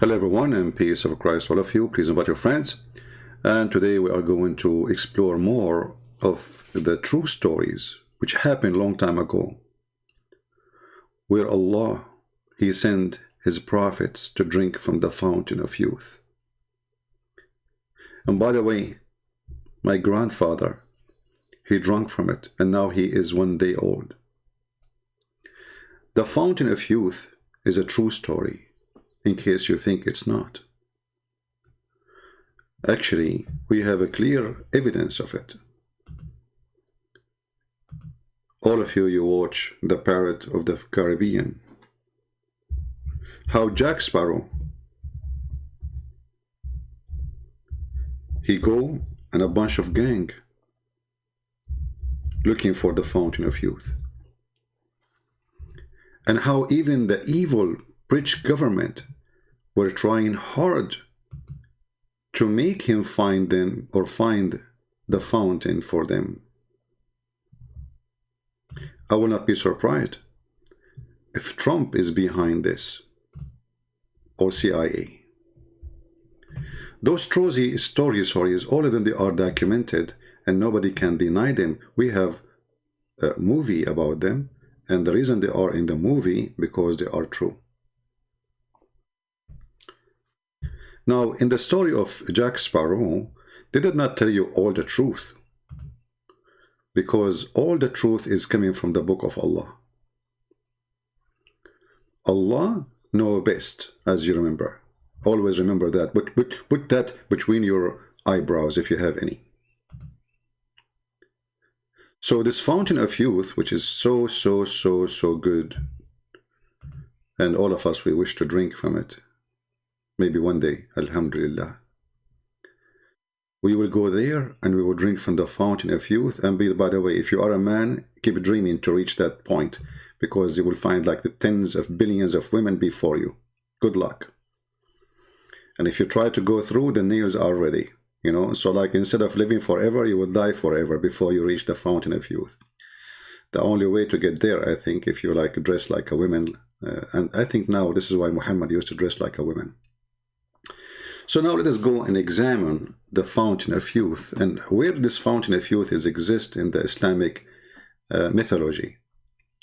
Hello everyone, and peace of Christ all of you. Please invite your friends. And today we are going to explore more of the true stories which happened a long time ago, where Allah, He sent His prophets to drink from the fountain of youth. And by the way, my grandfather, he drank from it, and now he is 1 day old. The fountain of youth is a true story, in case you think it's not. Actually, we have a clear evidence of it. All of you, you watch The Pirate of the Caribbean. How Jack Sparrow, he go and a bunch of gang looking for the fountain of youth. And how even the evil British government were trying hard to make him find them or find the fountain for them. I will not be surprised if Trump is behind this, or CIA. Those stories, all of them, they are documented and nobody can deny them. We have a movie about them, and the reason they are in the movie because they are true. Now, in the story of Jack Sparrow, they did not tell you all the truth, because all the truth is coming from the book of Allah. Allah knows best, as you remember. Always remember that. But put that between your eyebrows if you have any. So this fountain of youth, which is so good, and all of us, we wish to drink from it. Maybe one day, alhamdulillah. We will go there and we will drink from the fountain of youth. And by the way, if you are a man, keep dreaming to reach that point, because you will find like the tens of billions of women before you. Good luck. And if you try to go through, the nails are ready. You know, so like instead of living forever, you will die forever before you reach the fountain of youth. The only way to get there, I think, if you like dress like a woman, and I think now this is why Muhammad used to dress like a woman. So now let us go and examine the fountain of youth and where this fountain of youth is exist in the Islamic mythology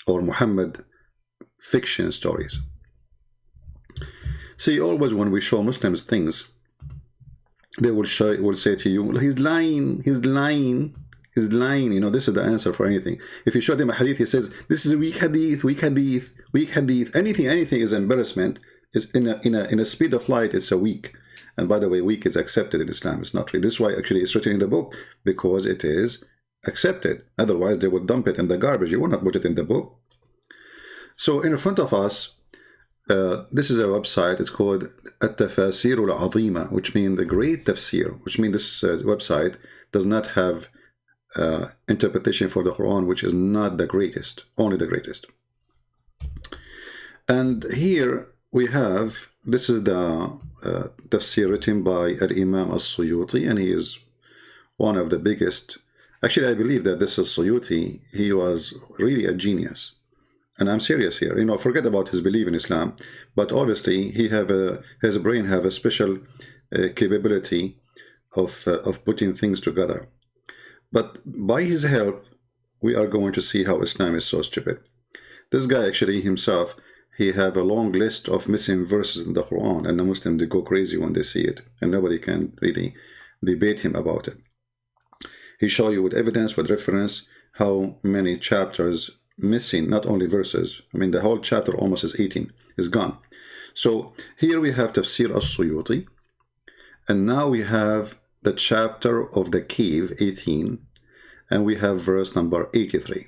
or Muhammad fiction stories. See, always when we show Muslims things, they will say to you, well, he's lying, he's lying, he's lying. You know, this is the answer for anything. If you show them a hadith, he says, this is a weak hadith, weak hadith, weak hadith. Anything is embarrassment. Is in a speed of light, it's a weak. And by the way, weak is accepted in Islam. It's not really. This is why actually it's written in the book, because it is accepted. Otherwise, they would dump it in the garbage. You will not put it in the book. So in front of us, this is a website. It's called At-Tafasir Al-Azima, which means the great tafsir, which means this website does not have interpretation for the Quran, which is not the greatest, only the greatest. And here we have, this is the tafsir written by Al-Imam As-Suyuti, and he is one of the biggest. Actually, I believe that this is Suyuti. He was really a genius. And I'm serious here. You know, forget about his belief in Islam, but obviously he his brain have a special capability of putting things together. But by his help, we are going to see how Islam is so stupid. This guy actually himself, he have a long list of missing verses in the Quran, and the Muslims, they go crazy when they see it, and nobody can really debate him about it. He show you with evidence, with reference, how many chapters missing, not only verses. I mean, the whole chapter almost is 18, is gone. So here we have Tafsir As-Suyuti, and now we have the chapter of the cave, 18, and we have verse number 83.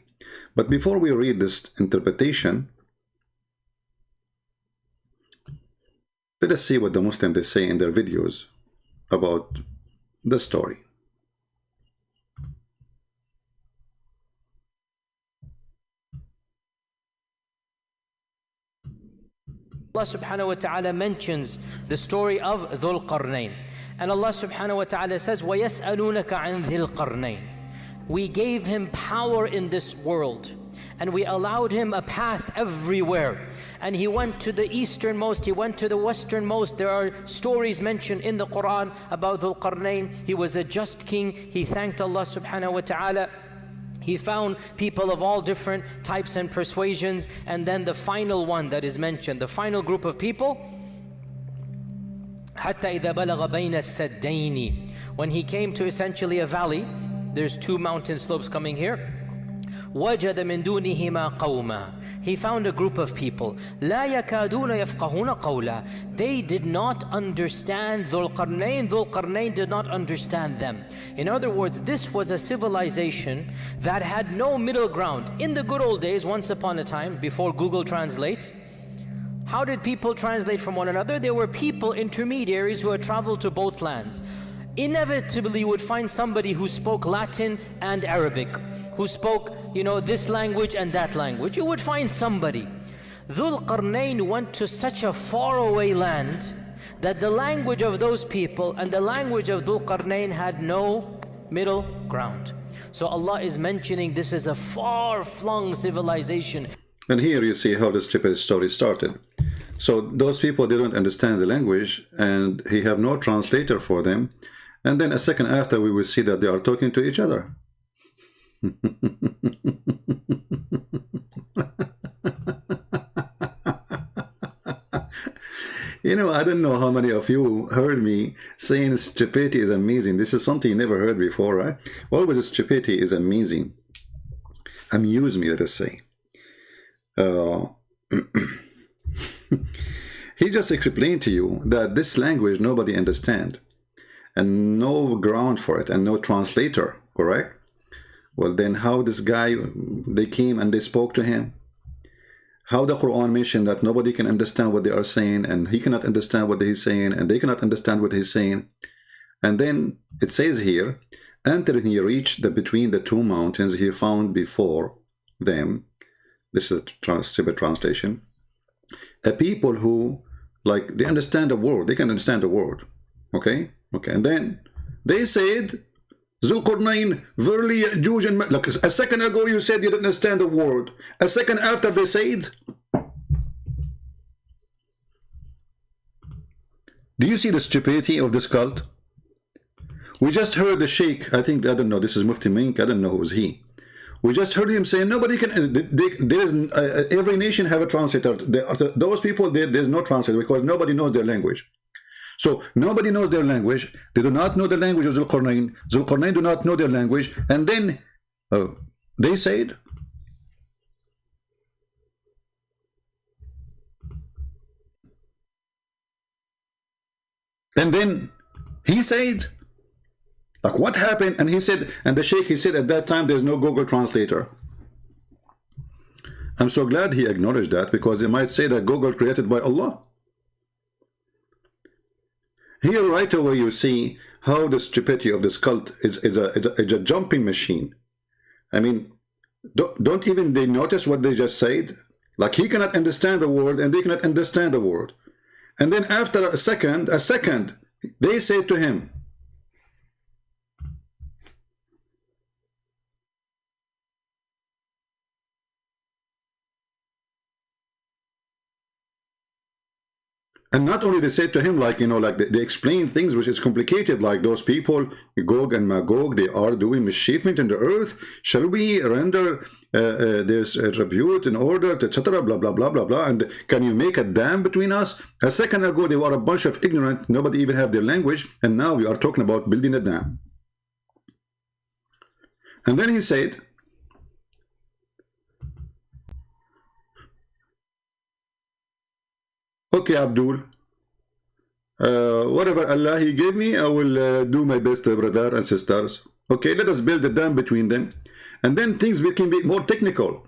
But before we read this interpretation, let us see what the Muslims, they say in their videos about the story. Allah subhanahu wa ta'ala mentions the story of Dhul Qarnayn. And Allah subhanahu wa ta'ala says, وَيَسْأَلُونَكَ عَنْ ذِي الْقَرْنَيْنِ. We gave him power in this world. and we allowed him a path everywhere. And he went to the easternmost, he went to the westernmost. There are stories mentioned in the Quran about Dhul Qarnayn. He was a just king. He thanked Allah subhanahu wa ta'ala. He found people of all different types and persuasions. And then the final one that is mentioned, the final group of people, حَتَّى إِذَا بَلَغَ بَيْنَ السَّدَّيْنِ, when he came to essentially a valley. There's two mountain slopes coming here. وَجَدَ مِن دُونِهِمَا قَوْمًا, he found a group of people. لَا يَكَادُونَ يَفْقَهُونَ قَوْلًا, they did not understand Dhul Qarnayn. Dhul Qarnayn did not understand them. In other words, this was a civilization that had no middle ground. In the good old days, once upon a time, before Google Translate, how did people translate from one another? There were people, intermediaries, who had traveled to both lands. Inevitably you would find somebody who spoke Latin and Arabic, who spoke, this language and that language. You would find somebody. Dhul Qarnayn went to such a faraway land that the language of those people and the language of Dhul Qarnayn had no middle ground. So Allah is mentioning this is a far-flung civilization. And here you see how the stupid story started. So those people, they don't understand the language, and he have no translator for them. And then a second after, we will see that they are talking to each other. I don't know how many of you heard me saying stupidity is amazing. This is something you never heard before, right? Always stupidity is amazing. Amuse me, let us say. He just explained to you that this language nobody understand, and no ground for it, and no translator, correct? Well, then how this guy, they came and they spoke to him? How the Quran mentioned that nobody can understand what they are saying, and he cannot understand what he's saying, and they cannot understand what he's saying. And then it says here, until he reached between the two mountains, he found before them, this is a simple translation, a people who, they understand the word, they can understand the word, okay? And then they said, Dhul Qarnayn, verily Ya'juj and like a second ago you said you didn't understand the word. A second after they said, do you see the stupidity of this cult? We just heard the sheikh, I don't know, this is Mufti Mink, I don't know who's he. We just heard him saying nobody can, every nation have a translator. Those people, there's no translator because nobody knows their language. So nobody knows their language. They do not know the language of Dhul Qarnayn. Dhul Qarnayn do not know their language. And then they said, and then he said, what happened? And he said, and the sheikh, he said at that time there's no Google translator. I'm so glad he acknowledged that, because they might say that Google created by Allah. Here right away you see how the stupidity of this cult is a jumping machine. I mean, don't even they notice what they just said? He cannot understand the word and they cannot understand the word. And then after a second, they say to him, and not only they said to him, they explain things which is complicated, like those people, Gog and Magog, they are doing mischievement in the earth. Shall we render this tribute in order, etc., blah, blah, blah, blah, blah. And can you make a dam between us? A second ago, they were a bunch of ignorant, nobody even have their language. And now we are talking about building a dam. And then he said, okay, Abdul, whatever Allah He gave me, I will do my best, brother and sisters. Okay, let us build a dam between them. And then things can be more technical.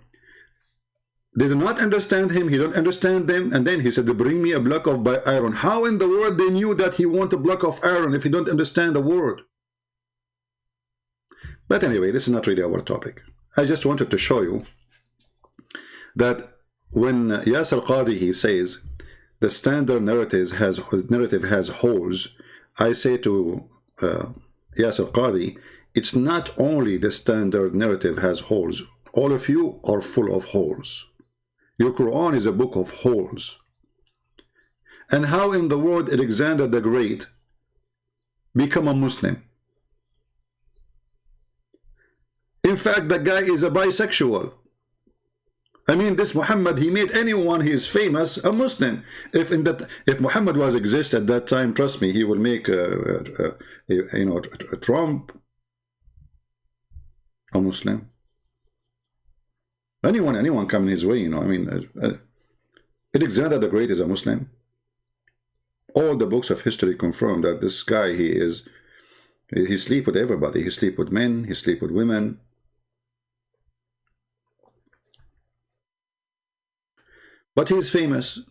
They do not understand him, he don't understand them. And then he said, bring me a block of iron. How in the world they knew that he want a block of iron if he don't understand the word? But anyway, this is not really our topic. I just wanted to show you that when Yasir Qadhi, he says, the standard narrative has holes. I say to Yasir Qadhi, it's not only the standard narrative has holes. all of you are full of holes. Your Quran is a book of holes. And how in the world Alexander the Great become a Muslim? In fact, the guy is a bisexual. I mean, this Muhammad, he made anyone he is famous a Muslim. If Muhammad was exist at that time, trust me, he will make Trump a Muslim. Anyone coming his way, I mean, Alexander the Great is a Muslim. All the books of history confirm that this guy, he sleep with everybody. He sleep with men, he sleep with women. But he is famous.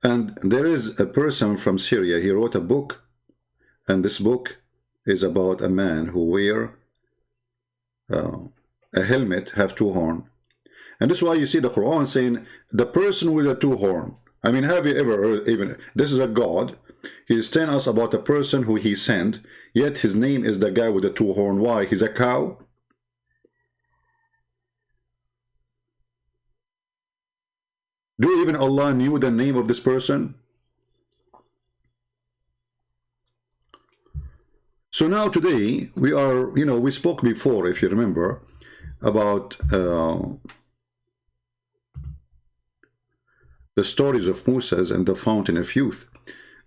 And there is a person from Syria, he wrote a book, and this book is about a man who wear a helmet, have two horns. And this is why you see the Quran saying, the person with a two horn. I mean, have you ever heard, even, this is a God, he is telling us about a person who he sent, yet his name is the guy with the two horn. Why? He's a cow? Do even Allah knew the name of this person? So now today, we are, we spoke before, if you remember, about the stories of Moses and the fountain of youth.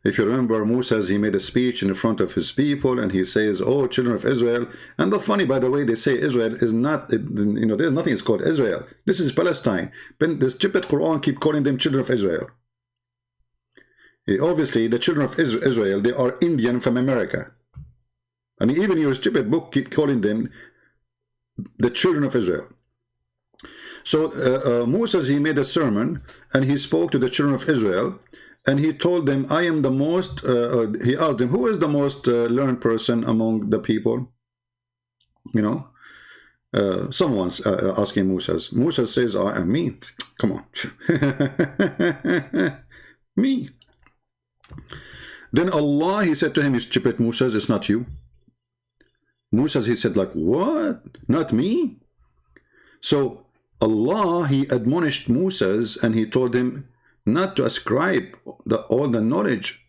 If you remember, Moses, he made a speech in front of his people, and he says, oh, children of Israel. And the funny, by the way, they say Israel is not, there's nothing is called Israel. This is Palestine. But the stupid Quran keep calling them children of Israel. Obviously, the children of Israel, they are Indian from America. I mean, even your stupid book keep calling them the children of Israel. So Moses, he made a sermon, and he spoke to the children of Israel, and he told them, I am the most, he asked them, who is the most learned person among the people? Someone's asking Moses. Moses says, I am me. Come on. Me. Then Allah, he said to him, you stupid Moses, it's not you. Moses, he said, like, what? Not me? So Allah, he admonished Moses, and he told him not to ascribe all the knowledge,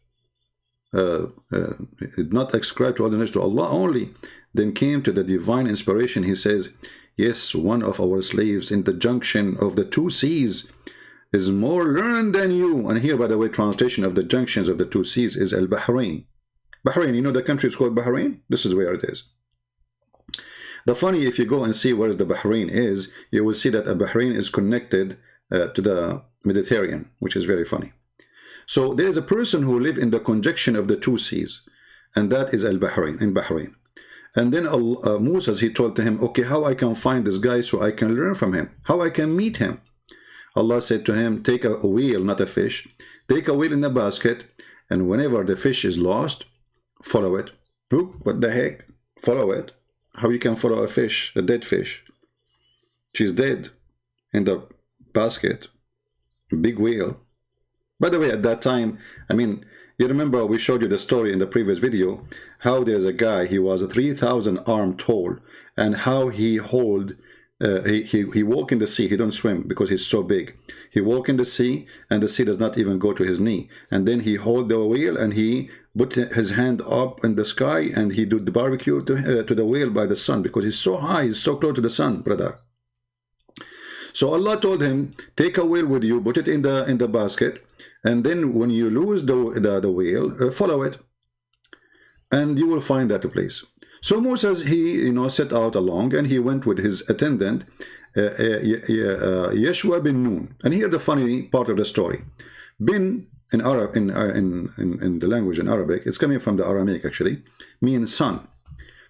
not ascribe to all the knowledge to Allah only. Then came to the divine inspiration. He says, yes, one of our slaves in the junction of the two seas is more learned than you. And here, by the way, translation of the junctions of the two seas is Al-Bahrain. Bahrain, the country is called Bahrain? This is where it is. The funny, if you go and see where the Bahrain is, you will see that Bahrain is connected to the Mediterranean, which is very funny. So there is a person who lives in the conjunction of the two seas, and that is Al-Bahrain, in Bahrain. And then Moses, he told to him, okay, how I can find this guy so I can learn from him, how I can meet him. Allah said to him, take a wheel, not a fish, take a wheel in a basket, and whenever the fish is lost, follow it. Look, what the heck? Follow it. How you can follow a fish, a dead fish? She's dead in the basket. Big whale. By the way, at that time, I mean, you remember we showed you the story in the previous video, how there's a guy, he was 3,000 arms tall, and how he hold, he walk in the sea, he don't swim because he's so big. He walk in the sea, and the sea does not even go to his knee. And then he hold the wheel, and he put his hand up in the sky, and he do the barbecue to the whale by the sun, because he's so high, he's so close to the sun, brother. So Allah told him, take a whale with you, put it in the basket, and then when you lose the whale, follow it, and you will find that place. So Moses, he set out along, and he went with his attendant, Yeshua bin Nun. And here the funny part of the story. Bin in Arab, in the language in Arabic, it's coming from the Aramaic actually, means son.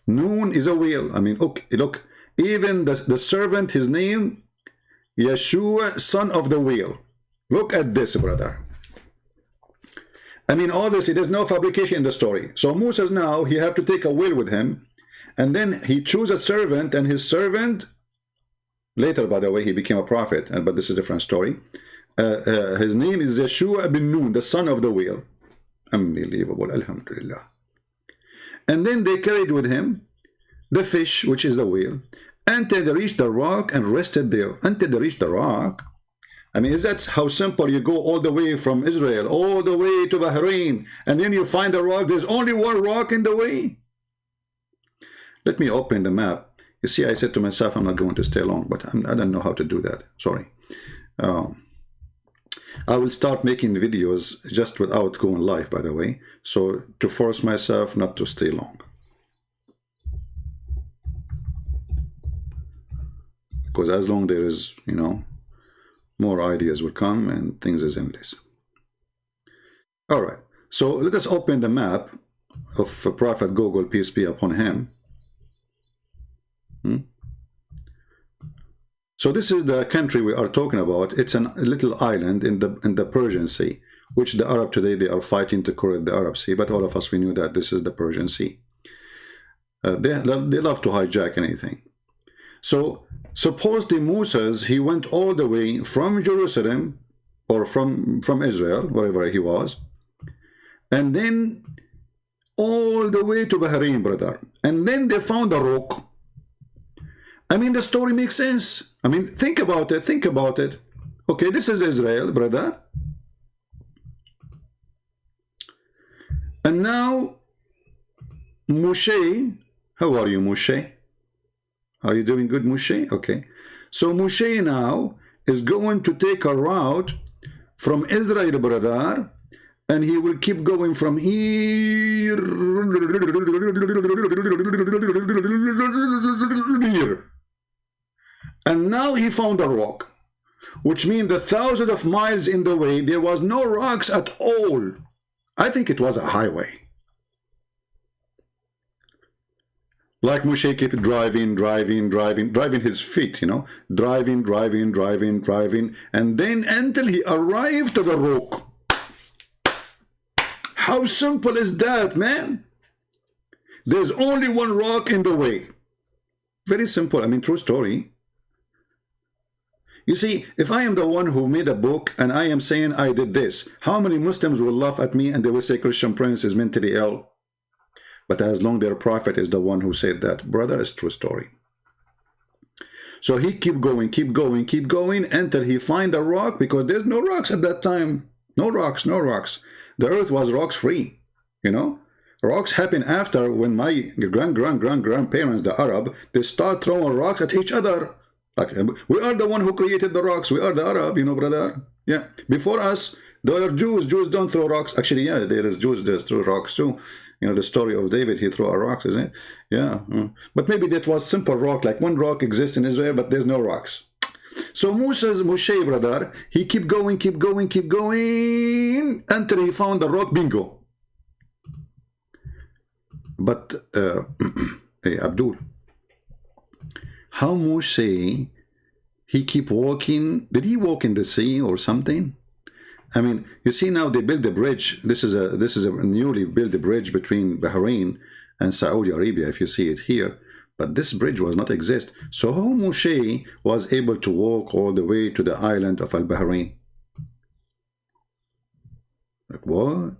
Nun is a whale. I mean, look, even the servant, his name, Yeshua, son of the whale. Look at this, brother. I mean, obviously, there's no fabrication in the story. So Moses now, he have to take a whale with him, and then he choose a servant, and his servant, later, by the way, he became a prophet, but this is a different story. His name is Yeshua bin Nun, the son of the whale. Unbelievable, alhamdulillah. And then they carried with him the fish, which is the whale, until they reached the rock and rested there. Until they reached the rock. I mean, is that how simple? You go all the way from Israel, all the way to Bahrain, and then you find a rock. There's only one rock in the way. Let me open the map. You see, I said to myself, I'm not going to stay long, but I don't know how to do that. Sorry. I will start making videos just without going live, by the way, so to force myself not to stay long. Because as long there is, you know, more ideas will come and things is endless. All right, so let us open the map of Prophet Gogol, peace be upon him. So this is the country we are talking about. It's a little island in the Persian Sea, which the Arab today, they are fighting to correct the Arab Sea, but all of us, we knew that this is the Persian Sea. They love to hijack anything. So supposedly Moses, he went all the way from Jerusalem, or from Israel, wherever he was, and then all the way to Bahrain, brother. And then they found a rock. I mean, the story makes sense. I mean, think about it, think about it. Okay, this is Israel, brother. And now, Moshe, how are you, Moshe? Are you doing good, Moshe? Okay. So Moshe now is going to take a route from Israel, brother, and he will keep going from here. And now he found a rock, which means the thousands of miles in the way, there was no rocks at all. I think it was a highway. Like Moshe kept driving his feet, you know, driving, and then until he arrived to the rock. How simple is that, man? There's only one rock in the way. Very simple. I mean, true story. You see, if I am the one who made a book and I am saying I did this, how many Muslims will laugh at me and they will say Christian Prince is mentally ill? But as long their prophet is the one who said that, brother, it's true story. So he keep going until he find a rock, because there's no rocks at that time. No rocks. The earth was rocks free, you know. Rocks happen after, when my grandparents, the Arab, they start throwing rocks at each other. Like, we are the one who created the rocks. We are the Arab, you know, brother. Yeah. Before us, there are Jews. Jews don't throw rocks. Actually, yeah, there is Jews. They throw rocks too. You know, the story of David, he threw a rocks, isn't it? Yeah. But maybe that was simple rock. Like one rock exists in Israel, but there's no rocks. So Moshe, brother, he keep going until he found the rock. Bingo. But, hey, Abdul, how Moshe, he keep walking? Did he walk in the sea or something? I mean, you see now they build a bridge. This is a newly built bridge between Bahrain and Saudi Arabia, if you see it here. But this bridge was not exist. So how Moshe was able to walk all the way to the island of Al-Bahrain? Like what?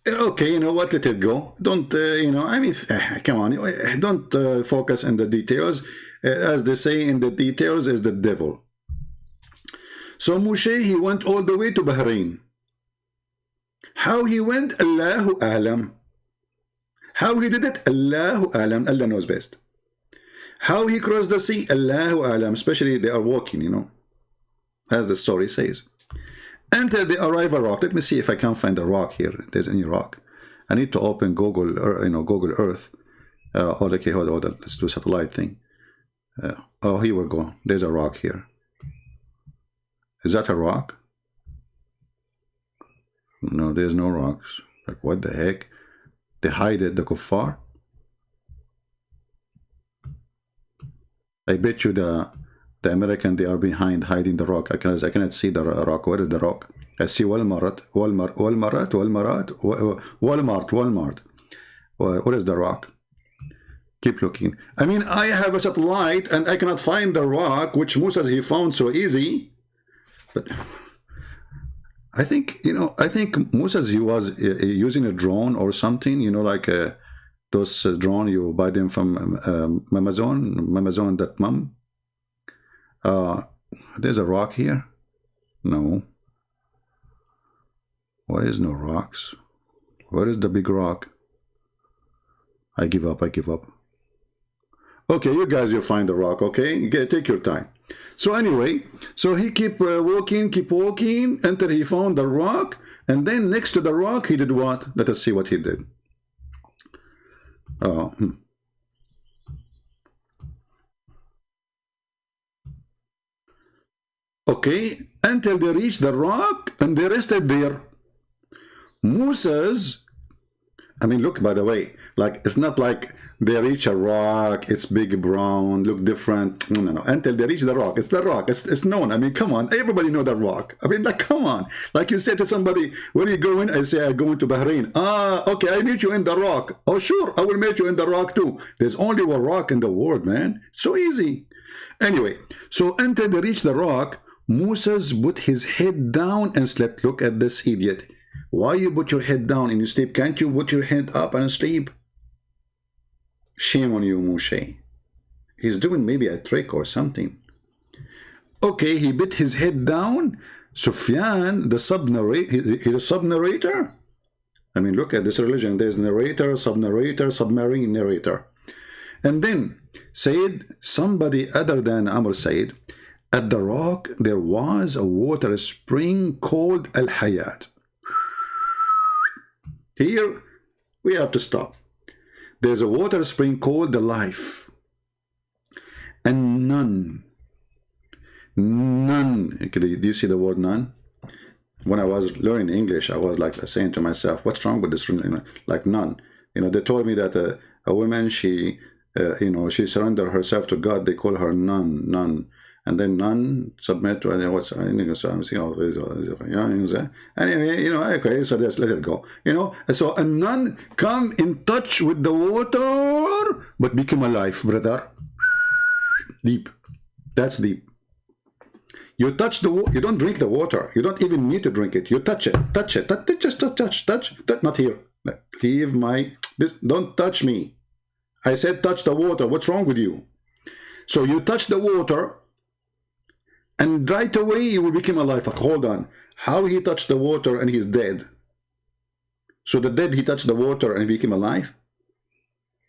Okay, you know what, let it go. Don't, you know, I mean, come on, don't focus on the details. As they say, in the details is the devil. So Moshe, he went all the way to Bahrain. How he went, Allahu A'lam. How he did it, Allahu A'lam. Allah knows best. How he crossed the sea, Allahu A'lam. Especially they are walking, you know, as the story says. Until they arrive a rock. Let me see if I can find a rock here. If there's any rock. I need to open Google, or, you know, Google Earth. Okay, hold on. Let's do satellite thing. Oh, here we go. There's a rock here. Is that a rock? No, there's no rocks. Like, what the heck? They hide it, the kuffar? I bet you the American, they are behind hiding the rock. I cannot see the rock. Where is the rock? I see Walmart. What is the rock? Keep looking. I mean, I have a satellite and I cannot find the rock, which Moses, he found so easy. But I think, you know, I think Moses, he was using a drone or something, you know, like Those drone, you buy them from Amazon.mum. There's a rock here. No. Why is no rocks? Where is the big rock? I give up. Okay, you guys, you find the rock, okay? Take your time. So anyway, so he keep walking until he found the rock, and then next to the rock, he did what? Let us see what he did. Okay, until they reached the rock, and they rested there. Musa's, I mean, look, by the way, like, it's not like they reach a rock, it's big, brown, look different. No. Until they reach the rock, it's the rock. It's known. I mean, come on, everybody know that rock. I mean, like, come on. Like you say to somebody, where are you going? I say, I'm going to Bahrain. Okay, I meet you in the rock. Oh, sure, I will meet you in the rock too. There's only one rock in the world, man. So easy. Anyway, so until they reach the rock, Moses put his head down and slept. Look at this idiot. Why you put your head down and you sleep? Can't you put your head up and sleep? Shame on you, Moshe. He's doing maybe a trick or something. Okay, he put his head down. Sufyan, the sub-narrator, he's a sub-narrator. I mean, look at this religion. There's narrator, sub-narrator, submarine narrator. And then said, somebody other than Amr said, at the rock there was a water spring called Al-Hayat. Here we have to stop. There's a water spring called the life. And none. Do you see the word none? When I was learning English, I was like saying to myself, what's wrong with this? Like none. You know, they told me that a woman, she, she surrendered herself to God. They call her none. And then none submit to what's anyway, okay, so let's let it go. So a none come in touch with the water, but become alive, brother. Deep. That's deep. You touch the water, you don't drink the water. You don't even need to drink it. You touch it. Just touch. Not here. Leave don't touch me. I said touch the water. What's wrong with you? So you touch the water, and right away you will become alive. Like, hold on. How he touched the water and he's dead? So the dead, he touched the water and became alive?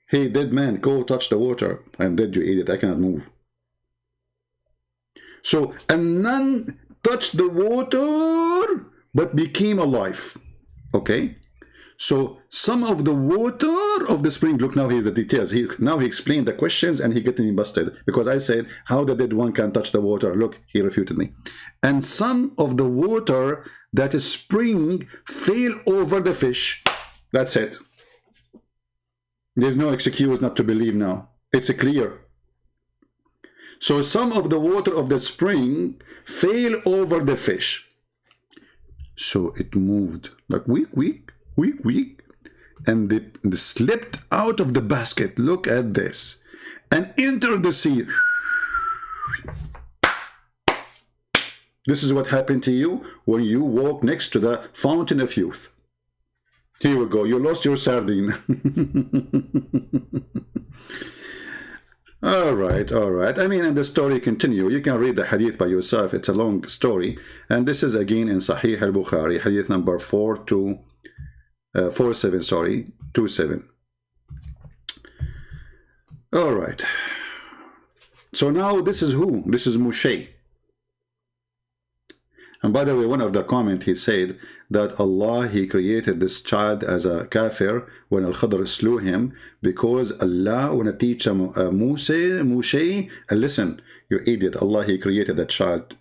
Hey, dead man, go touch the water. I'm dead, you idiot. I cannot move. So a nun touched the water but became alive. Okay? So some of the water of the spring, look, now here's the details. Now he explained the questions and he getting me busted because I said, how the dead one can touch the water? Look, he refuted me. And some of the water that is spring fell over the fish. That's it. There's no excuse not to believe now. It's clear. So some of the water of the spring fell over the fish. So it moved like weak, and they slipped out of the basket. Look at this. And entered the sea. This is what happened to you when you walk next to the fountain of youth. Here we go. You lost your sardine. All right. I mean, and the story continue. You can read the hadith by yourself. It's a long story. And this is again in Sahih al-Bukhari, hadith number 27. All right. So now this is who? This is Moshe. And by the way, one of the comments, he said that Allah, he created this child as a kafir when Al-Khadr slew him because Allah want to teach Moshe, listen, you idiot, Allah, he created that child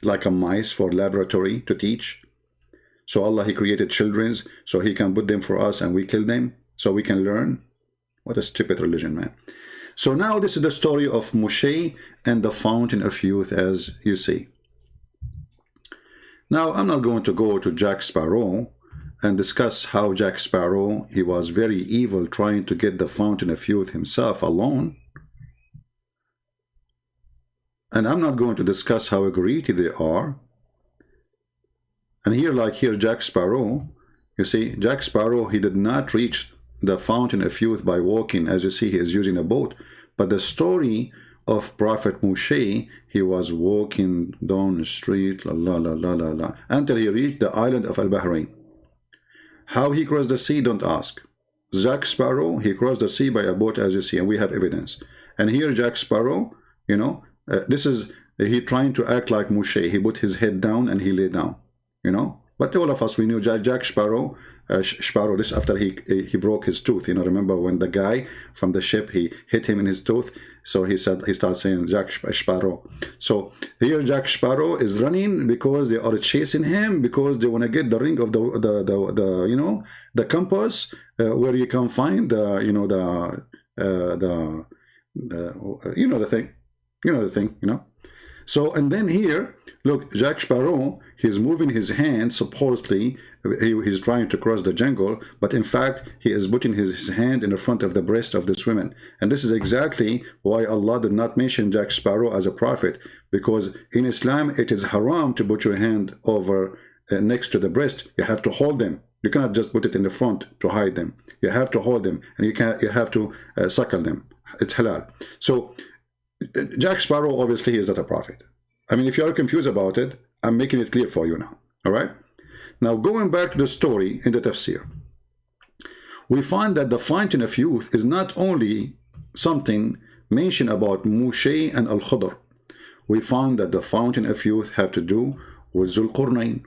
like a mice for laboratory to teach. So Allah, he created children so he can put them for us and we kill them so we can learn. What a stupid religion, man. So now this is the story of Moshe and the fountain of youth, as you see. Now, I'm not going to go to Jack Sparrow and discuss how Jack Sparrow, he was very evil trying to get the fountain of youth himself alone. And I'm not going to discuss how greedy they are. And here, like here, Jack Sparrow, you see, Jack Sparrow, he did not reach the fountain of youth by walking. As you see, he is using a boat. But the story of Prophet Moshe, he was walking down the street, until he reached the island of Al-Bahrain. How he crossed the sea, don't ask. Jack Sparrow, he crossed the sea by a boat, as you see, and we have evidence. And here Jack Sparrow, you know, this is, he trying to act like Moshe. He put his head down and he lay down, you know. But all of us, we knew Jack Sparrow, this after he broke his tooth. You know, remember when the guy from the ship, he hit him in his tooth. So he started saying Jack Sparrow. So here Jack Sparrow is running because they are chasing him, because they want to get the ring of the you know, the compass, where you can find the, you know, you know, the thing, you know. So, and then here, look, Jack Sparrow, he's moving his hand, supposedly, he's trying to cross the jungle, but in fact, he is putting his hand in the front of the breast of this woman. And this is exactly why Allah did not mention Jack Sparrow as a prophet, because in Islam, it is haram to put your hand over next to the breast. You have to hold them. You cannot just put it in the front to hide them. You have to hold them, and you have to suckle them. It's halal. So, Jack Sparrow, obviously, he is not a prophet. I mean, if you are confused about it, I'm making it clear for you now. All right? Now, going back to the story in the tafsir, we find that the fountain of youth is not only something mentioned about Moshe and Al-Khudr. We find that the fountain of youth have to do with Zulqarnain,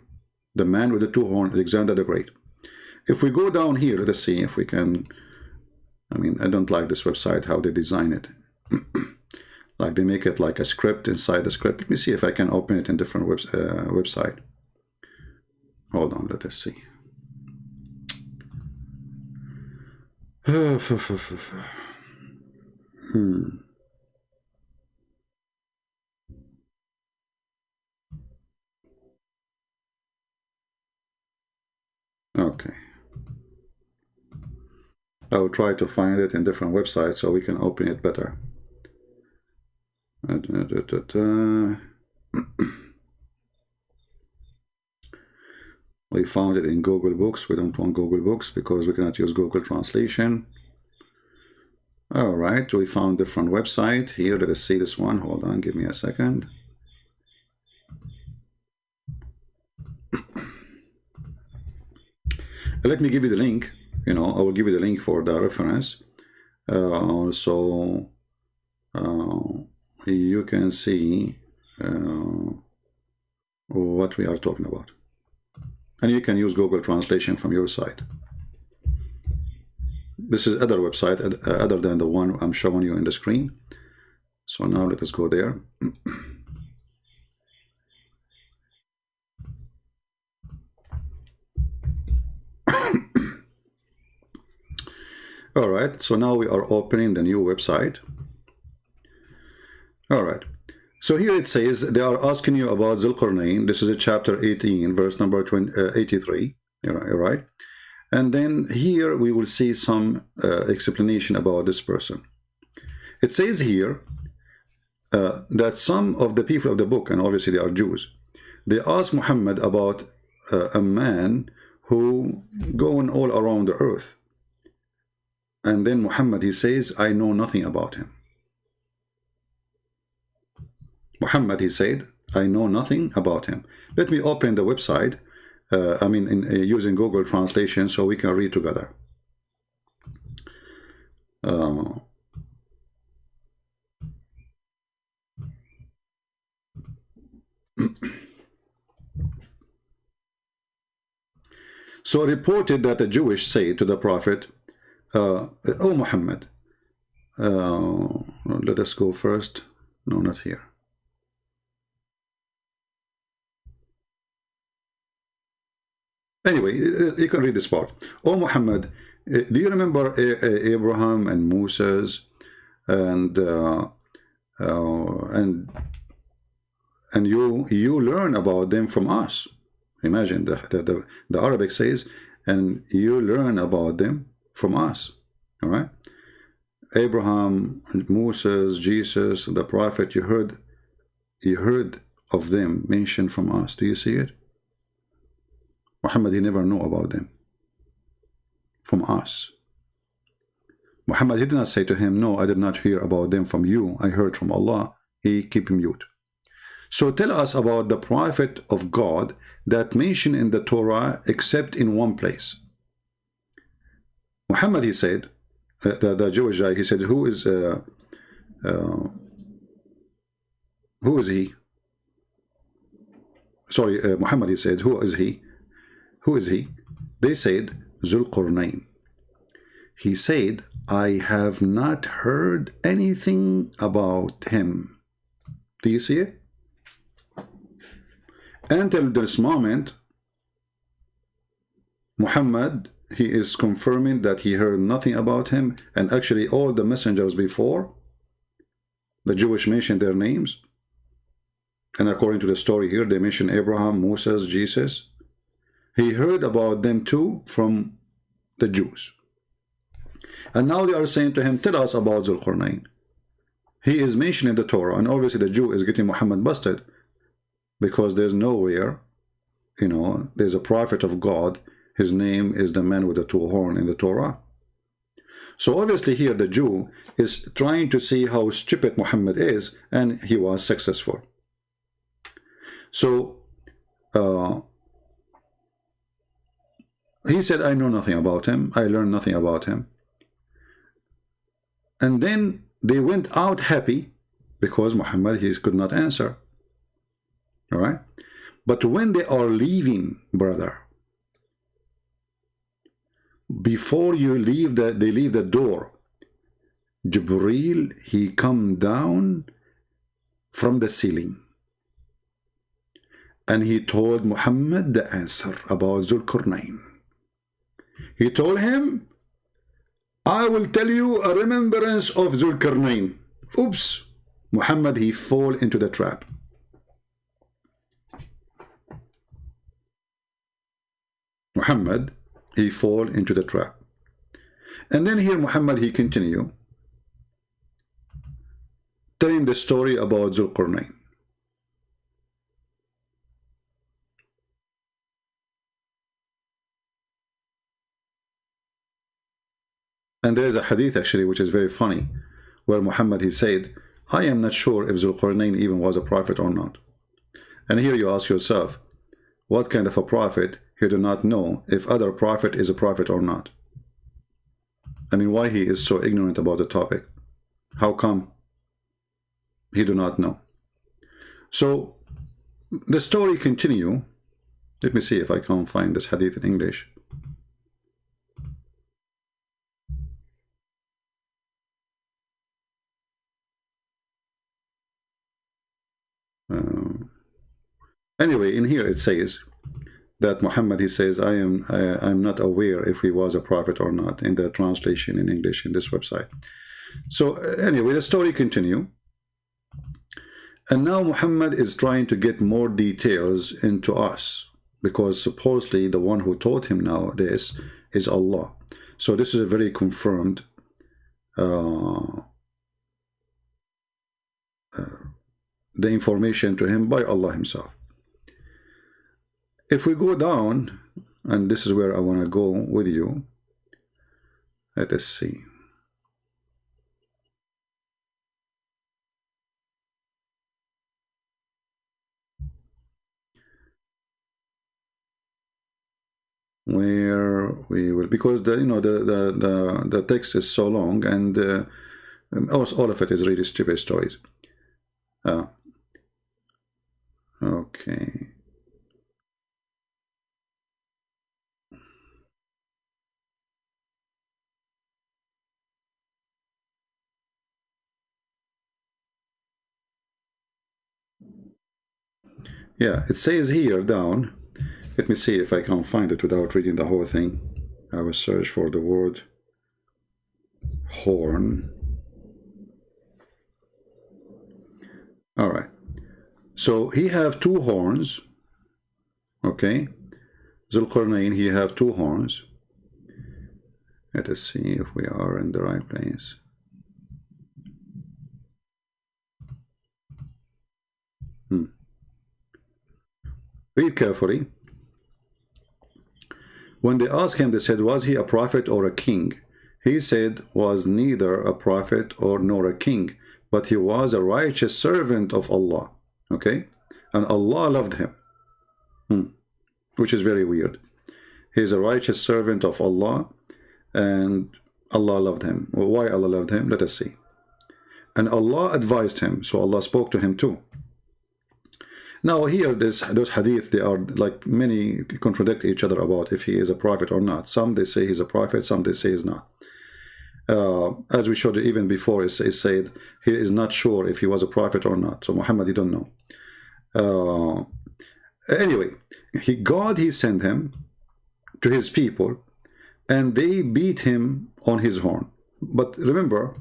the man with the two horns, Alexander the Great. If we go down here, let's see if we can. I mean, I don't like this website, how they design it. Like they make it like a script inside the script. Let me see if I can open it in different website. Hold on, let us see. Okay. I will try to find it in different websites so we can open it better. We found it in Google Books. We don't want Google Books because we cannot use Google Translation. All right, we found different website here. Let us see this one. Hold on, give me a second. Let me give you the link. You know, I will give you the link for the reference. So you can see what we are talking about. And you can use Google Translation from your side. This is other website other than the one I'm showing you in the screen. So now let us go there. All right, so now we are opening the new website. All right, so here it says they are asking you about Zulqarnain. This is a chapter 18, verse number 83. You're right. And then here we will see some explanation about this person. It says here that some of the people of the book, and obviously they are Jews, they ask Muhammad about a man who going all around the earth. And then Muhammad, he says, I know nothing about him. Muhammad, he said, I know nothing about him. Let me open the website, using Google Translation so we can read together. So reported that the Jewish say to the Prophet, oh Muhammad, let us go first. No, not here. Anyway, you can read this part. Oh Muhammad, do you remember Abraham and Moses and you learn about them from us? Imagine the Arabic says, and you learn about them from us. All right, Abraham, Moses, Jesus, the prophet, you heard of them mentioned from us. Do you see it? Muhammad, he never knew about them from us. Muhammad, he did not say to him, no, I did not hear about them from you. I heard from Allah. He kept mute. So tell us about the prophet of God that mentioned in the Torah except in one place. Muhammad, he said, the Jewish guy, he said, who is he? Sorry, Muhammad, he said, who is he? Who is he? They said, Zulqarnain. He said, I have not heard anything about him. Do you see it? Until this moment, Muhammad, he is confirming that he heard nothing about him, and actually all the messengers before, the Jewish mentioned their names, and according to the story here, they mention Abraham, Moses, Jesus. He heard about them too from the Jews. And now they are saying to him, tell us about Zulqarnain. He is mentioned in the Torah, and obviously the Jew is getting Muhammad busted, because there's nowhere, you know, there's a prophet of God, his name is the man with the two horns in the Torah. So obviously here the Jew is trying to see how stupid Muhammad is, and he was successful. So he said, I know nothing about him, I learned nothing about him. And then they went out happy because Muhammad, he could not answer. All right? But when they are leaving, brother, before you leave they leave the door, Jibreel, he come down from the ceiling. And he told Muhammad the answer about Zulqarnain. He told him, I will tell you a remembrance of Zulqarnain. Oops. Muhammad, he fall into the trap. Muhammad, he fall into the trap. And then here Muhammad, he continue telling the story about Zulqarnain. And there is a hadith actually which is very funny, where Muhammad, he said, I am not sure if Zulqarnain even was a prophet or not. And here you ask yourself, what kind of a prophet he do not know if other prophet is a prophet or not? I mean, why he is so ignorant about the topic? How come he do not know? So the story continue. Let me see if I can find this hadith in English. Anyway, in here it says that Muhammad, he says, I'm not aware if he was a prophet or not, in the translation in English in this website. So anyway, the story continue. And now Muhammad is trying to get more details into us, because supposedly the one who taught him now this is Allah. So this is a very confirmed the information to him by Allah himself. If we go down, and this is where I want to go with you, let us see. Where we will, because the the text is so long, and all of it is really stupid stories. Okay. Yeah, it says here down. Let me see if I can find it without reading the whole thing. I will search for the word horn. All right. So he have two horns. Okay. Zulqarnain, he have two horns. Let us see if we are in the right place. Read carefully. When they asked him, they said, was he a prophet or a king? he said, was neither a prophet or nor a king, but he was a righteous servant of Allah. Okay? And Allah loved him. Which is very weird. He's a righteous servant of Allah, and Allah loved him. Why Allah loved him? Let us see. And Allah advised him, so Allah spoke to him too. Now here, those hadith, they are like many contradict each other about if he is a prophet or not. Some they say he's a prophet, some they say he's not. As we showed even before, it said he is not sure if he was a prophet or not. So Muhammad, you don't know. Anyway, God sent him to his people, and they beat him on his horn. But remember,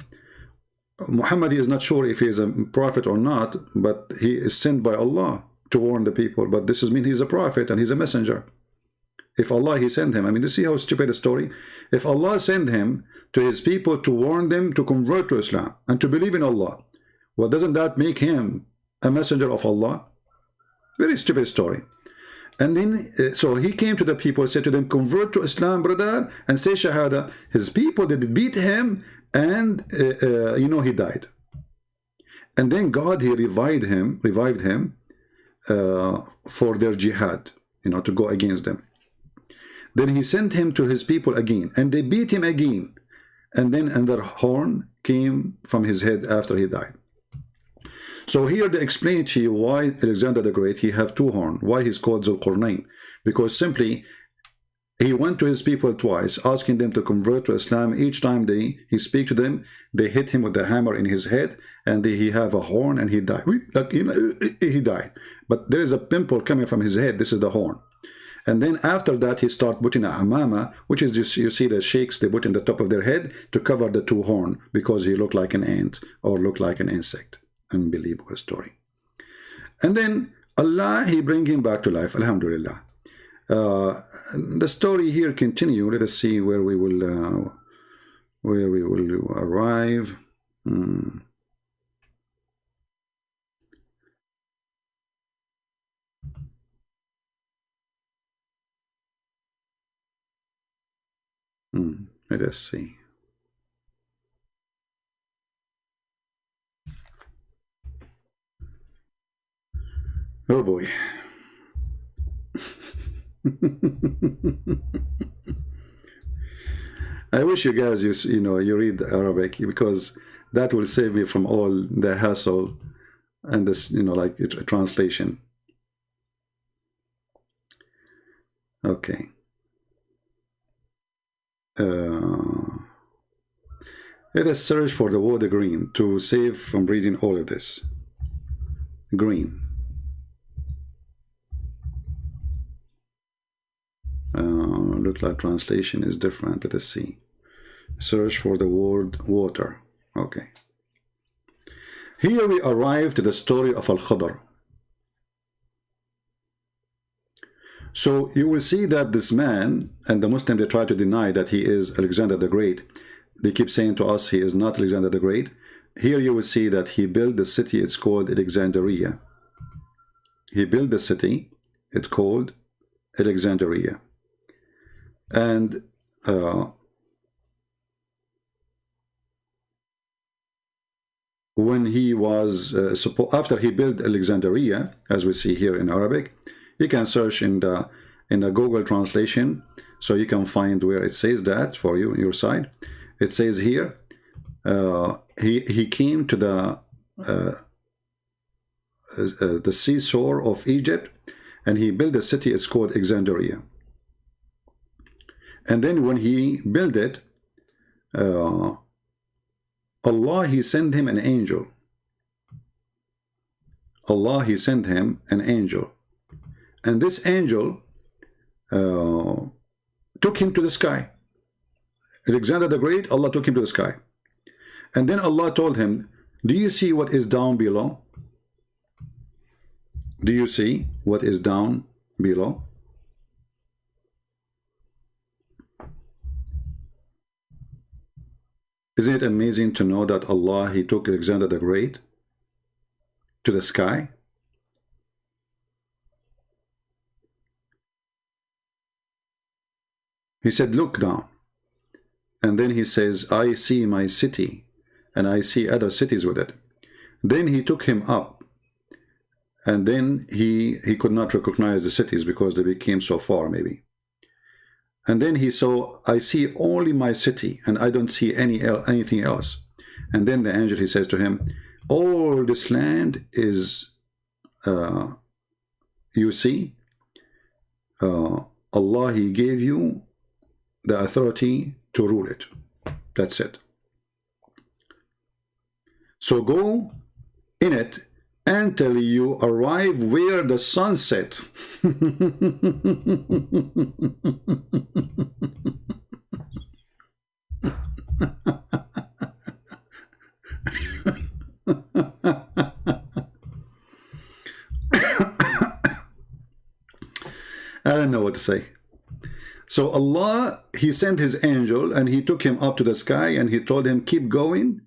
Muhammad is not sure if he is a prophet or not, but he is sent by Allah to warn the people. But this is mean he's a prophet and he's a messenger. If Allah, he sent him. I mean, you see how stupid the story? If Allah sent him to his people to warn them to convert to Islam and to believe in Allah, well, doesn't that make him a messenger of Allah? Very stupid story. And then, so he came to the people, said to them, convert to Islam, brother, and say Shahada. His people, they beat him, and, he died. And then God, he revived him for their jihad, to go against them. Then he sent him to his people again, and they beat him again. And then another horn came from his head after he died. So here they explain to you why Alexander the Great, he have two horns, why he's called Zulqarnain. Because simply, he went to his people twice, asking them to convert to Islam. Each time he speak to them, they hit him with the hammer in his head, and he have a horn, and he died. He died. But there is a pimple coming from his head. This is the horn. And then after that, he start putting a hamama, which is just, you see the sheikhs, they put in the top of their head to cover the two horn, because he looked like an ant or looked like an insect. Unbelievable story. And then Allah, he bring him back to life. Alhamdulillah. The story here continue. Let us see where we will arrive. Let us see. Oh boy. I wish you guys, you read Arabic, because that will save me from all the hassle and this, like translation. Okay. Let us search for the word green to save from reading all of this. Green. Look like translation is different. Let us see. Search for the word water. Okay. Here we arrive to the story of Al-Khadr. So you will see that this man, and the Muslims, they try to deny that he is Alexander the Great. They keep saying to us he is not Alexander the Great. Here you will see that he built the city, it's called Alexandria. He built the city, it's called Alexandria. And when he was after he built Alexandria, as we see here in Arabic, you can search in the Google translation, so you can find where it says that for you on your side. It says here he came to the seashore of Egypt, and he built a city. It's called Alexandria. And then when he built it, Allah, he sent him an angel. Allah, he sent him an angel. And this angel took him to the sky. Alexander the Great, Allah took him to the sky. And then Allah told him, do you see what is down below? Do you see what is down below? Isn't it amazing to know that Allah, he took Alexander the Great to the sky? He said, look down. And then he says, I see my city, and I see other cities with it. Then he took him up, and then he could not recognize the cities because they became so far, maybe. And then he saw, I see only my city, and I don't see anything else. And then the angel, he says to him, all this land is, you see, Allah, He gave you the authority to rule it. That's it. So go in it until you arrive where the sun set. I don't know what to say. So Allah, He sent His angel and He took him up to the sky and He told him, keep going.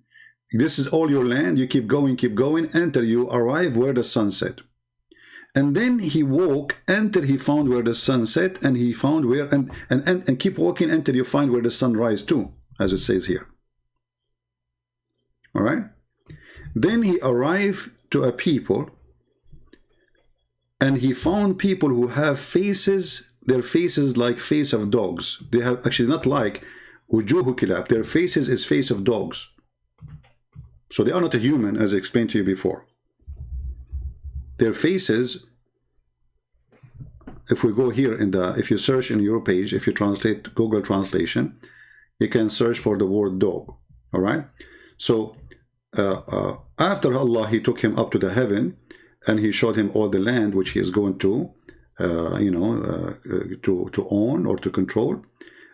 This is all your land. You keep going until you arrive where the sun set. And then he woke until he found where the sun set, and he found where, and keep walking until you find where the sun rise too, as it says here. All right. Then he arrived to a people, and he found people who have faces, their faces like face of dogs. They have actually not like wujuhu kilab. Their faces is face of dogs. So they are not a human, as I explained to you before. Their faces, if we go here in the, if you search in your page, if you translate Google translation, you can search for the word dog. All right. So after Allah, He took him up to the heaven, and He showed him all the land which he is going to, to own or to control.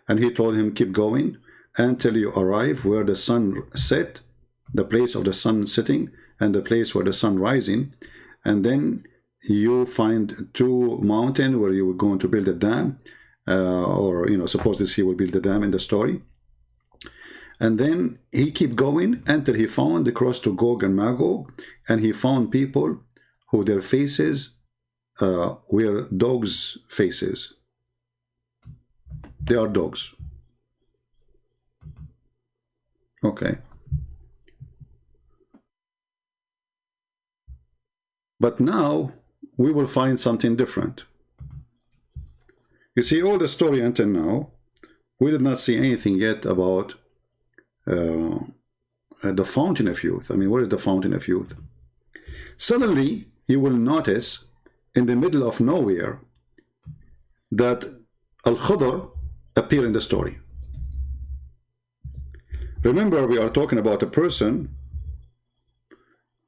And He told him, keep going until you arrive where the sun set, the place of the sun setting, and the place where the sun rising. And then you find two mountains where you were going to build a dam, or suppose this he will build the dam in the story. And then he keep going until he found across to Gog and Magog, and he found people who their faces were dogs' faces. They are dogs. Okay. But now we will find something different. You see, all the story until now, we did not see anything yet about the fountain of youth. I mean, what is the fountain of youth? Suddenly, you will notice in the middle of nowhere that Al-Khidr appear in the story. Remember, we are talking about a person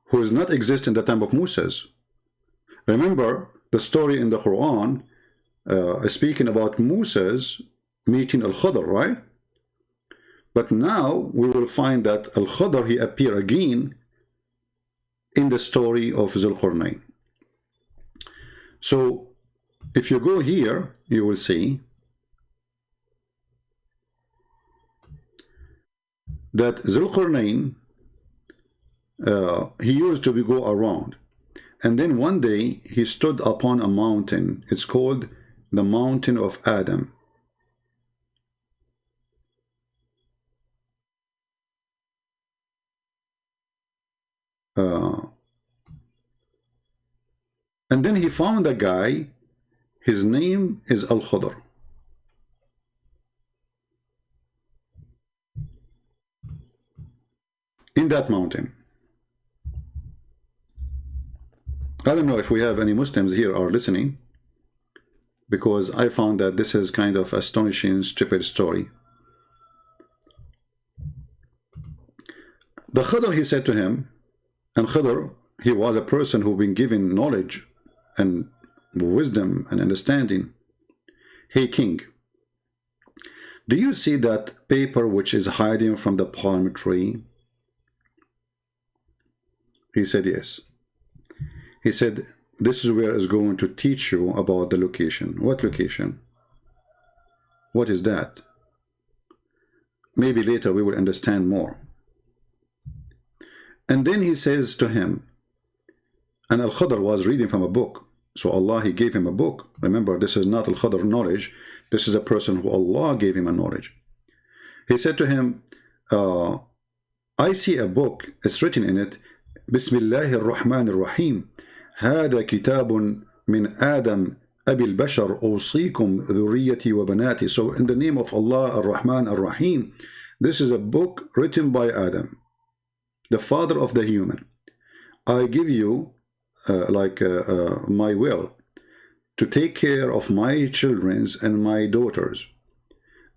who does not exist in the time of Moses. Remember the story in the Quran speaking about Moses meeting Al-Khidr, right? But now we will find that Al-Khidr, he appear again in the story of Zulqarnain. So if you go here, you will see that Zulqarnain, he used to go around, and then one day he stood upon a mountain. It's called the Mountain of Adam. And then he found a guy, his name is Al-Khidr. In that mountain. I don't know if we have any Muslims here are listening, because I found that this is kind of astonishing, stupid story. The Khidr, he said to him, and Khidr, he was a person who been given knowledge and wisdom and understanding. Hey king, do you see that paper which is hiding from the palm tree? He said, yes. He said, this is where is going to teach you about the location. What location? What is that? Maybe later we will understand more. And then he says to him, and Al-Khidr was reading from a book. So Allah, he gave him a book. Remember, this is not Al-Khidr knowledge. This is a person who Allah gave him a knowledge. he said to him, I see a book, it's written in it, Bismillah ar-Rahman ar-Rahim, هذا كتاب من آدم أبي البشر أوصيكم ذريتي وبناتي. So in the name of Allah ar-Rahman ar-Rahim, this is a book written by Adam, the father of the human. I give you my will to take care of my children and my daughters,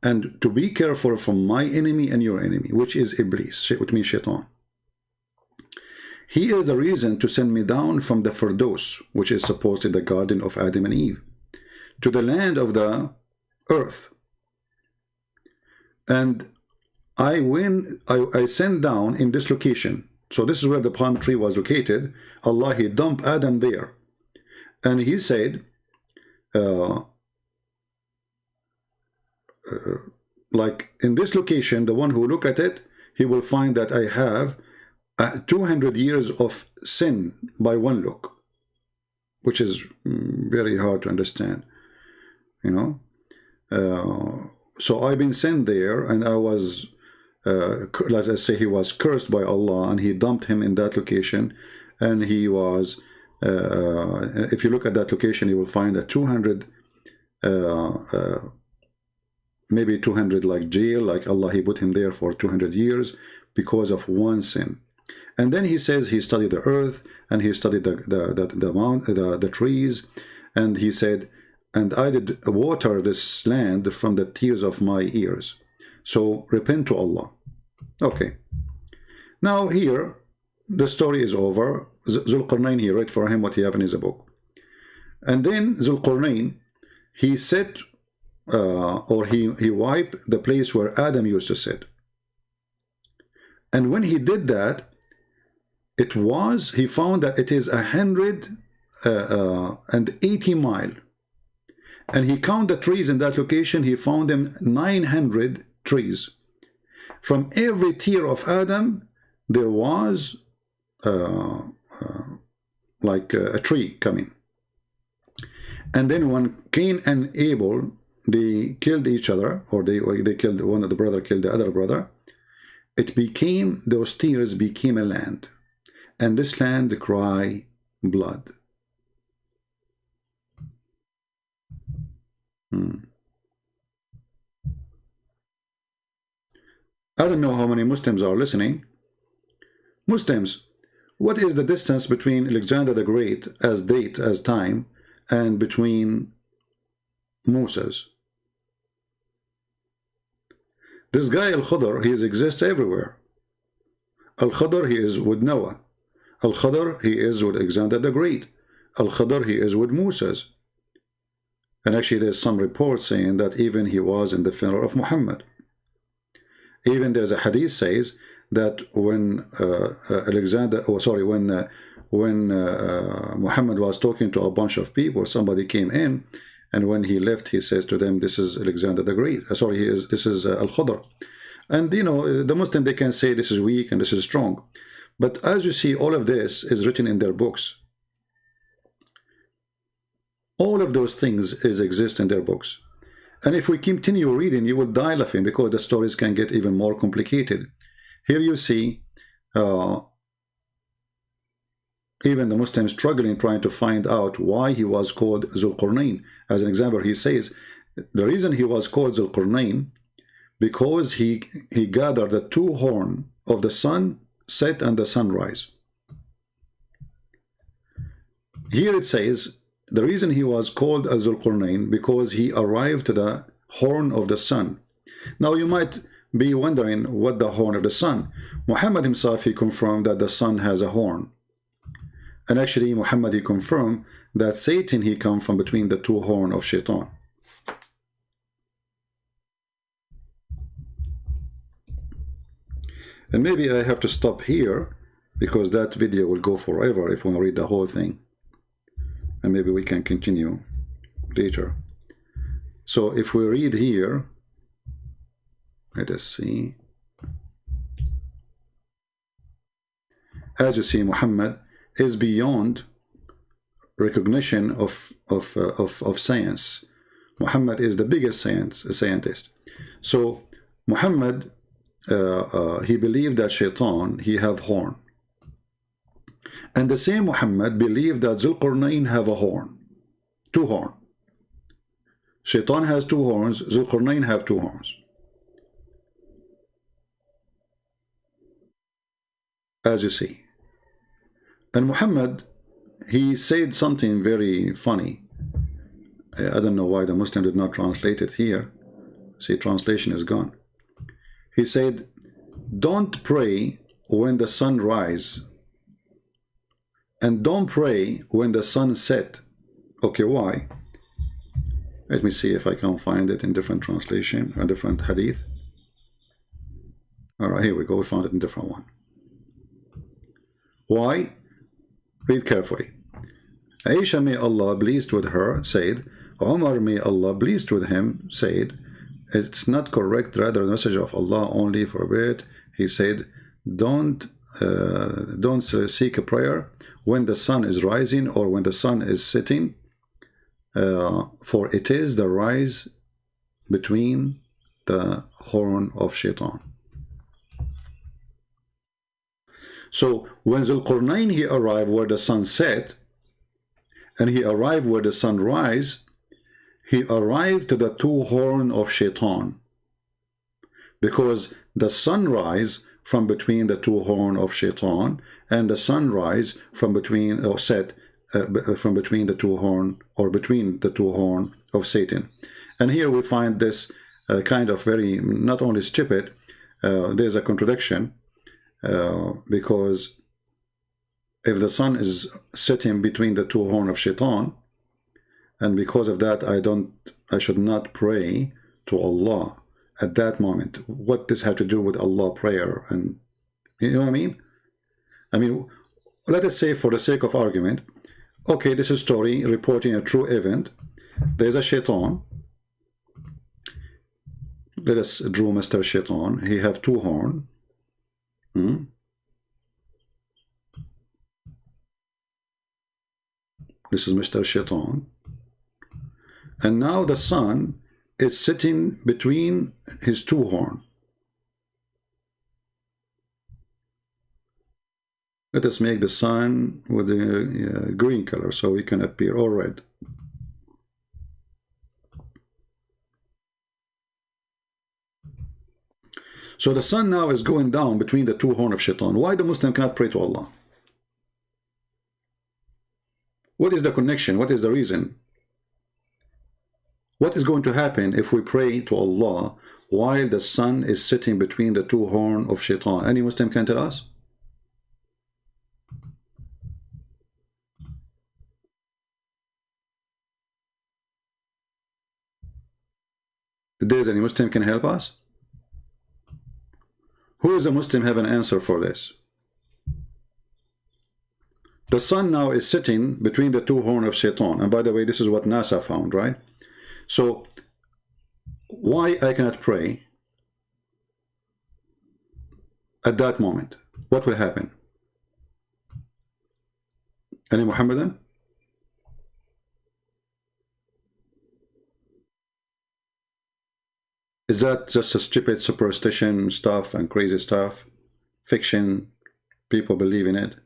and to be careful from my enemy and your enemy, which is Iblis, which means Shaitan. He is the reason to send me down from the Firdaus, which is supposedly the garden of Adam and Eve, to the land of the earth. And I sent down in this location. So this is where the palm tree was located. Allah, he dumped Adam there. And he said, like in this location, the one who look at it, he will find that I have 200 years of sin by one look, which is very hard to understand, you know. So I've been sent there, and I was, let us say, he was cursed by Allah, and he dumped him in that location, and he was, if you look at that location, you will find that 200, maybe 200 like jail, like Allah, he put him there for 200 years because of one sin. And then he says he studied the earth, and he studied the trees, and he said, and I did water this land from the tears of my ears. So repent to Allah. Okay. Now here, the story is over. Zulqarnain, he read for him what he have in his book. And then Zulqarnain, he said, or he wiped the place where Adam used to sit. And when he did that, he found that it is 180 miles. And he counted the trees in that location, he found them 900 trees. From every tear of Adam, there was like a tree coming. And then when Cain and Abel, they killed each other, or they killed one of the brother, killed the other brother, it became, those tears became a land. And this land cry blood. I don't know how many Muslims are listening. Muslims, what is the distance between Alexander the Great as date, as time, and between Moses? This guy Al-Khadr, he exists everywhere. Al-Khadr, he is with Noah. Al-Khadr, he is with Alexander the Great. Al-Khadr, he is with Moses. And actually there's some reports saying that even he was in the funeral of Muhammad. Even there's a hadith says that when when Muhammad was talking to a bunch of people, somebody came in, and when he left, he says to them, "This is Alexander the Great." This is Al-Khadr. And you know, the Muslim, they can say this is weak and this is strong, but as you see, all of this is written in their books. All of those things exist in their books. And if we continue reading, you will die laughing, because the stories can get even more complicated. Here you see even the Muslims struggling, trying to find out why he was called Zulqarnain. As an example, he says the reason he was called Zulqarnain, because he gathered the two horns of the sun set and the sunrise. Here it says the reason he was called Zulqarnain, because he arrived to the horn of the sun. Now you might be wondering what the horn of the sun. Muhammad himself, he confirmed that the sun has a horn. And actually Muhammad, he confirmed that Satan, he come from between the two horns of Shaitan. And maybe I have to stop here, because that video will go forever if we want to read the whole thing. And maybe we can continue later. So if we read here, let us see. As you see, Muhammad is beyond recognition of science. Muhammad is the biggest scientist. So Muhammad, he believed that Shaitan, he have horn. And the same Muhammad believed that Zulqarnain have a horn, two horn. Shaitan has two horns, Zulqarnain have two horns. As you see. And Muhammad, he said something very funny. I don't know why the Muslim did not translate it here. See, translation is gone. He said, don't pray when the sun rises, and don't pray when the sun set. Okay, why? Let me see if I can find it in different translation, a different hadith. All right, here we go. We found it in different one. Why? Read carefully. Aisha, may Allah pleased with her, said, Umar, may Allah pleased with him, said, it's not correct, rather the message of Allah only forbid. He said, don't seek a prayer when the sun is rising or when the sun is setting, for it is the rise between the horn of Shaitan. So when Zulqarnain, he arrived where the sun set, and he arrived where the sun rise, he arrived to the two horn of Shaitan, because the sunrise from between the two horn of Shaitan, and the sunrise from between, or set from between the two horn, or between the two horn of Satan. And here we find this kind of very, not only stupid, there's a contradiction, because if the sun is setting between the two horn of Shaitan, and because of that I should not pray to Allah at that moment. What does have to do with Allah prayer? And you know what I mean? I mean, let us say for the sake of argument, okay, this is a story reporting a true event. There's a Shaitan. Let us draw Mr. Shaitan. He have two horn. This is Mr. Shaitan. And now the sun is sitting between his two horn. Let us make the sun with a green color so it can appear, or red. So the sun now is going down between the two horn of Shaitan. Why the Muslim cannot pray to Allah? What is the connection? What is the reason? What is going to happen if we pray to Allah while the sun is sitting between the two horn of Shaitan? Any Muslim can tell us? There's any Muslim can help us? Who is a Muslim have an answer for this? The sun now is sitting between the two horn of Shaitan. And by the way, this is what NASA found, right? So, why I cannot pray at that moment? What will happen? Any Muhammadan? Is that just a stupid superstition stuff and crazy stuff? Fiction? People believe in it?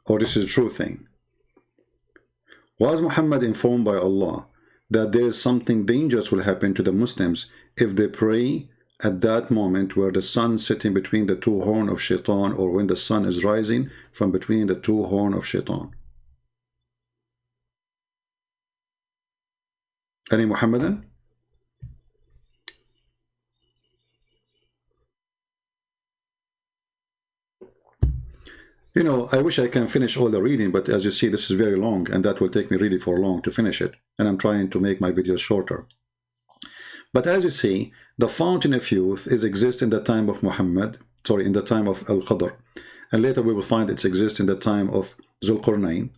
Or this is a true thing? Was Muhammad informed by Allah that there is something dangerous will happen to the Muslims if they pray at that moment where the sun is sitting between the two horn of Shaitan, or when the sun is rising from between the two horn of Shaitan? Any Muhammadan? You know, I wish I can finish all the reading, but as you see, this is very long, and that will take me really for long to finish it. And I'm trying to make my videos shorter. But as you see, the fountain of youth is exist in the time of Muhammad, sorry, in the time of Al-Khadr. And later we will find it exists in the time of Zulqarnain.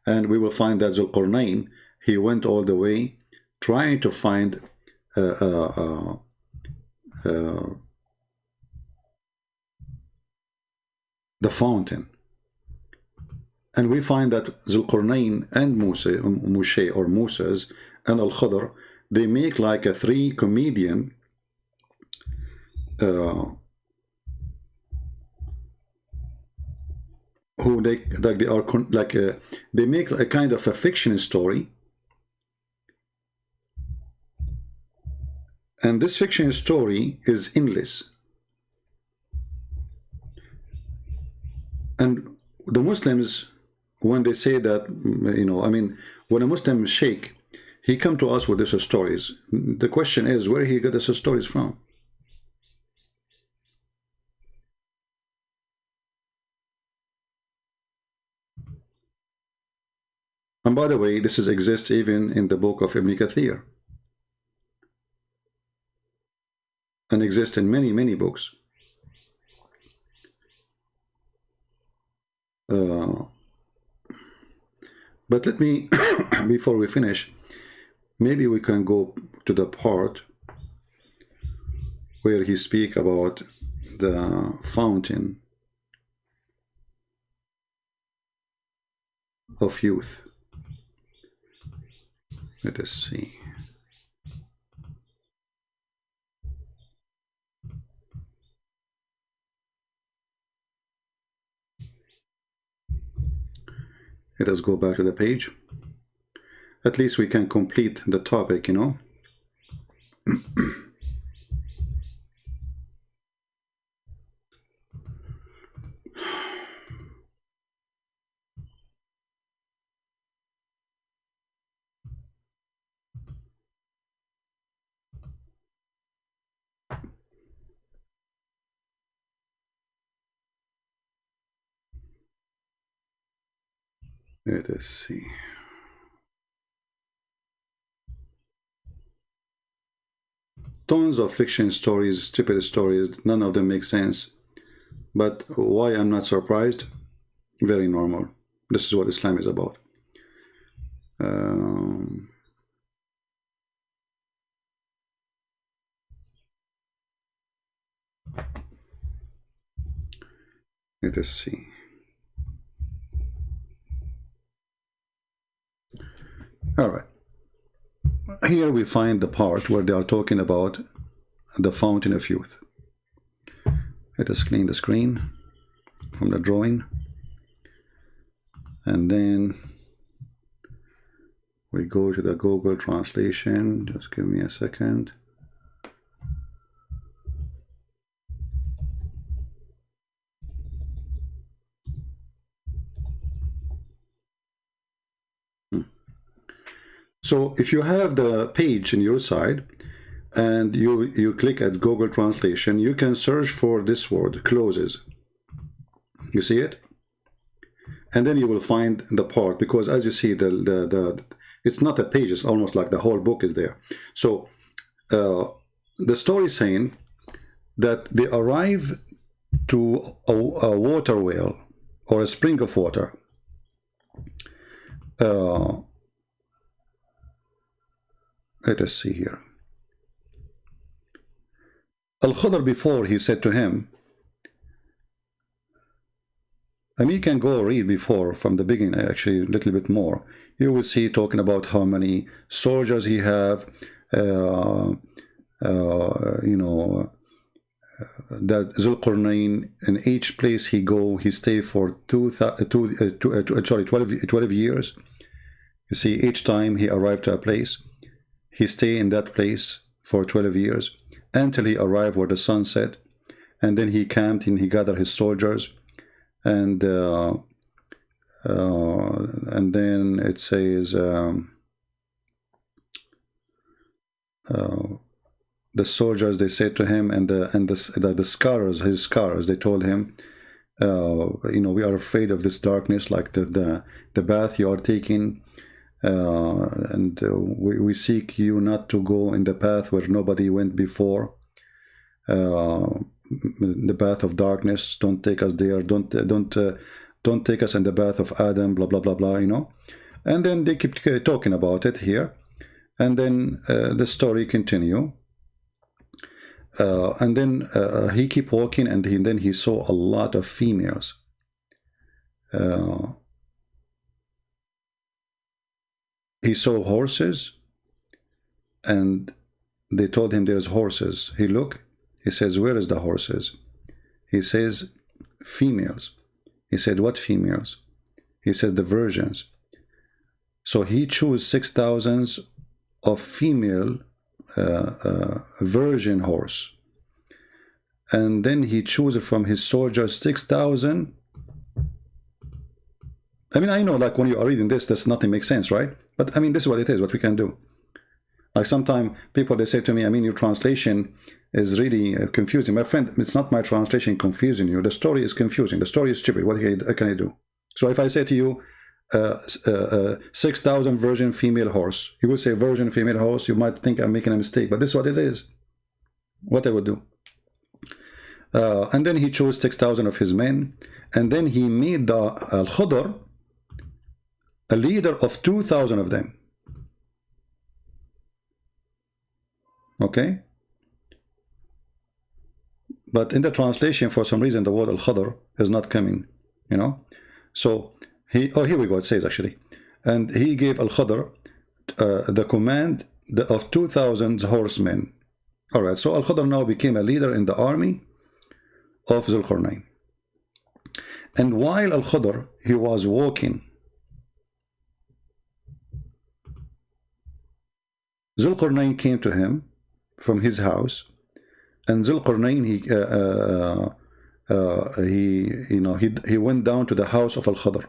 And we will find that Zulqarnain, he went all the way trying to find the fountain. And we find that Zulqarnain and Moshe and Al-Khadr, they make like a three comedian who they are they make a kind of a fiction story, and this fiction story is endless. And the Muslims, when they say that, I mean, when a Muslim sheikh, he come to us with these stories, the question is where he got these stories from. And by the way, this exists even in the book of Ibn Kathir, and exists in many, many books. But let me, before we finish, maybe we can go to the part where he speak about the fountain of youth. Let us see. Let us go back to the page. At least we can complete the topic, Let us see. Tons of fiction stories, stupid stories, none of them make sense. But why I'm not surprised? Very normal. This is what Islam is about. Let us see. All right. Here we find the part where they are talking about the fountain of youth. Let us clean the screen from the drawing. And then we go to the Google translation. Just give me a second. So if you have the page on your side and you click at Google Translation, you can search for this word, closes. You see it? And then you will find the part, because as you see, it's not a page, it's almost like the whole book is there. So the story is saying that they arrive to a water well or a spring of water. Let us see here. Al-Khudr, before, he said to him, I mean, you can go read before from the beginning, actually a little bit more. You will see talking about how many soldiers he have, that Zulqarnain, in each place he go, he stay for 12 years. You see, each time he arrived to a place, he stay in that place for 12 years until he arrived where the sun set, and then he camped and he gathered his soldiers, and then it says the soldiers, they said to him, and the scholars, his scholars, they told him, we are afraid of this darkness, like the bath you are taking. And we seek you not to go in the path where nobody went before, the path of darkness. Don't take us there. Don't take us in the path of Adam. Blah blah blah blah. And then they keep talking about it here, and then the story continue. And then he keep walking, and then he saw a lot of females. He saw horses, and they told him there's horses. He looked, He says, where is the horses? He says, females. He said, what females? He says, the virgins. So he chose 6,000 of female virgin horse. And then he chose from his soldiers 6,000. I mean, I know, like, when you are reading this, nothing makes sense, right? But I mean, this is what it is, what we can do. Like, sometimes people, they say to me, I mean, your translation is really confusing. My friend, it's not my translation confusing you. The story is confusing. The story is stupid. What can I do? So if I say to you, 6,000 virgin female horse, you will say virgin female horse. You might think I'm making a mistake, but this is what it is. What I would do. And then he chose 6,000 of his men. And then he made the Al-Khudr a leader of 2,000 of them. Okay? But in the translation, for some reason, the word Al-Khudr is not coming, you know? So, here we go, it says actually. And he gave Al-Khudr the command of 2,000 horsemen. All right, so Al-Khudr now became a leader in the army of Zulqarnain. And while Al-Khudr, he was walking, Zulqarnain came to him from his house, and Zulqarnain he went down to the house of Al-Khudr.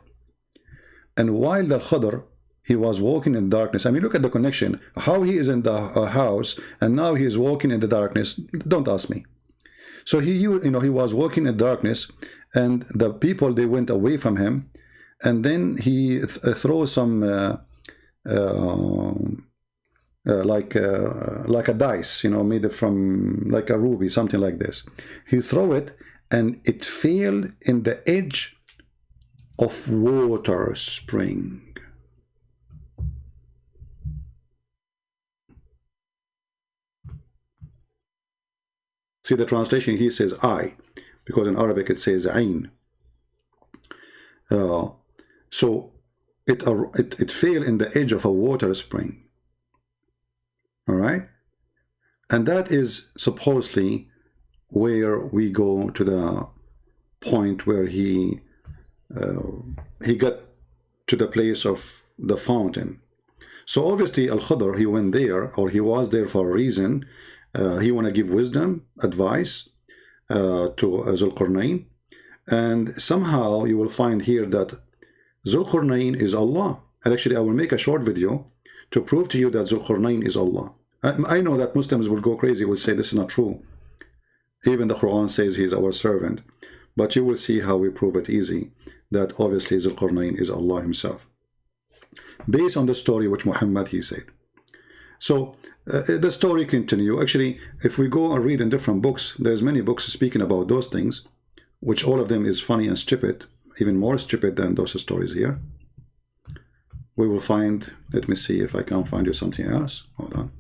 And while the Khudr, he was walking in darkness. I mean, look at the connection. How he is in the house, and now he is walking in the darkness. Don't ask me. So he was walking in darkness, and the people, they went away from him, and then he throws some like a dice, made from like a ruby, something like this. He threw it, and it fell in the edge of water spring. See the translation, he says I, because in Arabic it says Ain. So it fell in the edge of a water spring. All right? And that is supposedly where we go to the point where he got to the place of the fountain. So obviously Al-Khudr, he went there, or he was there for a reason. He want to give wisdom, advice to Zulqarnain. And somehow you will find here that Zulqarnain is Allah. And actually I will make a short video to prove to you that Zulqarnain is Allah. I know that Muslims will go crazy, will say this is not true. Even the Quran says he is our servant. But you will see how we prove it easy, that obviously Zulqarnain is Allah himself, based on the story which Muhammad, he said. So the story continue. Actually, if we go and read in different books, there's many books speaking about those things, which all of them is funny and stupid, even more stupid than those stories here. We will find, let me see if I can find you something else. Hold on.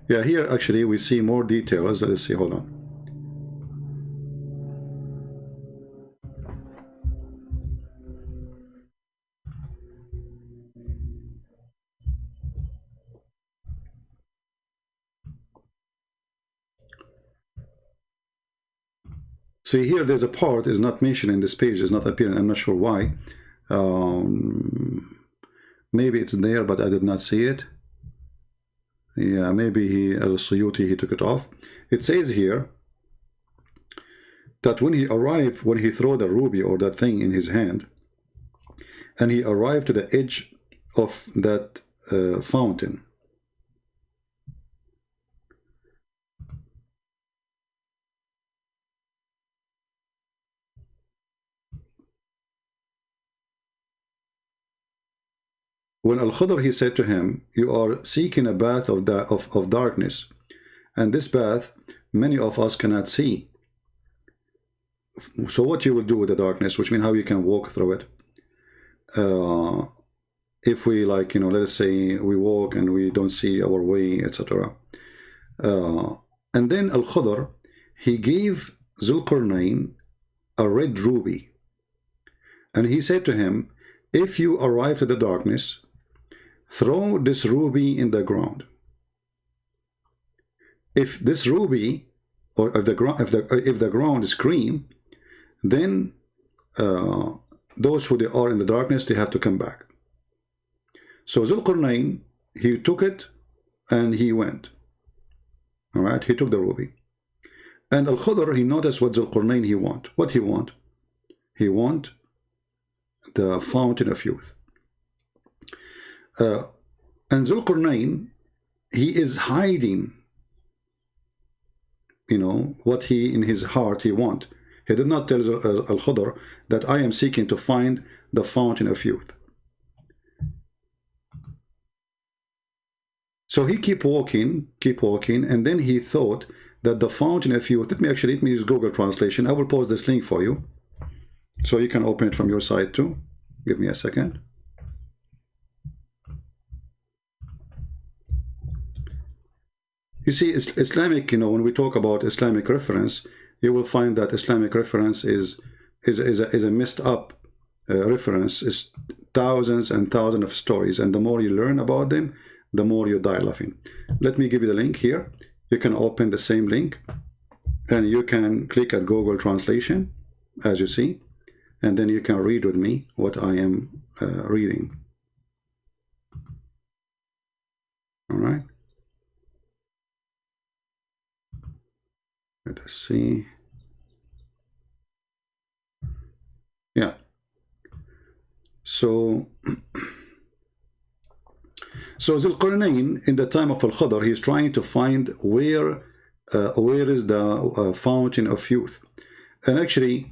Yeah, here actually we see more details. Let's see, hold on. See here, there's a part is not mentioned in this page, is not appearing. I'm not sure why. Maybe it's there, but I did not see it. Yeah, maybe Al-Suyuti, he took it off. It says here that when he arrived, when he threw the ruby or that thing in his hand, and he arrived to the edge of that fountain, when Al-Khudr, he said to him, you are seeking a bath of darkness, and this bath many of us cannot see. So what you will do with the darkness, which means how you can walk through it. if we, like, let's say we walk and we don't see our way, etc. And then Al-Khudr, he gave Zulqarnain a red ruby. And he said to him, if you arrive to the darkness, throw this ruby in the ground. If this ruby, or if the ground is green, then those who they are in the darkness, they have to come back. So Zulqarnain, he took it and he went. All right, he took the ruby. And Al-Khudr, he noticed what Zulqarnain he want. What he want? He want the fountain of youth. And Zulqarnain, he is hiding, what he in his heart he want. He did not tell Al-Khudr that I am seeking to find the fountain of youth. So he keep walking, and then he thought that the fountain of youth, let me use Google Translation. I will post this link for you, so you can open it from your side too. Give me a second. You see, Islamic, when we talk about Islamic reference, you will find that Islamic reference is a messed up reference. It's thousands and thousands of stories, and the more you learn about them, the more you die laughing. Let me give you the link here. You can open the same link, and you can click at Google Translation, as you see, and then you can read with me what I am reading. All right. Let us see. Yeah. So Zulqarnain, in the time of Al-Khudr, he is trying to find where is the fountain of youth. And actually,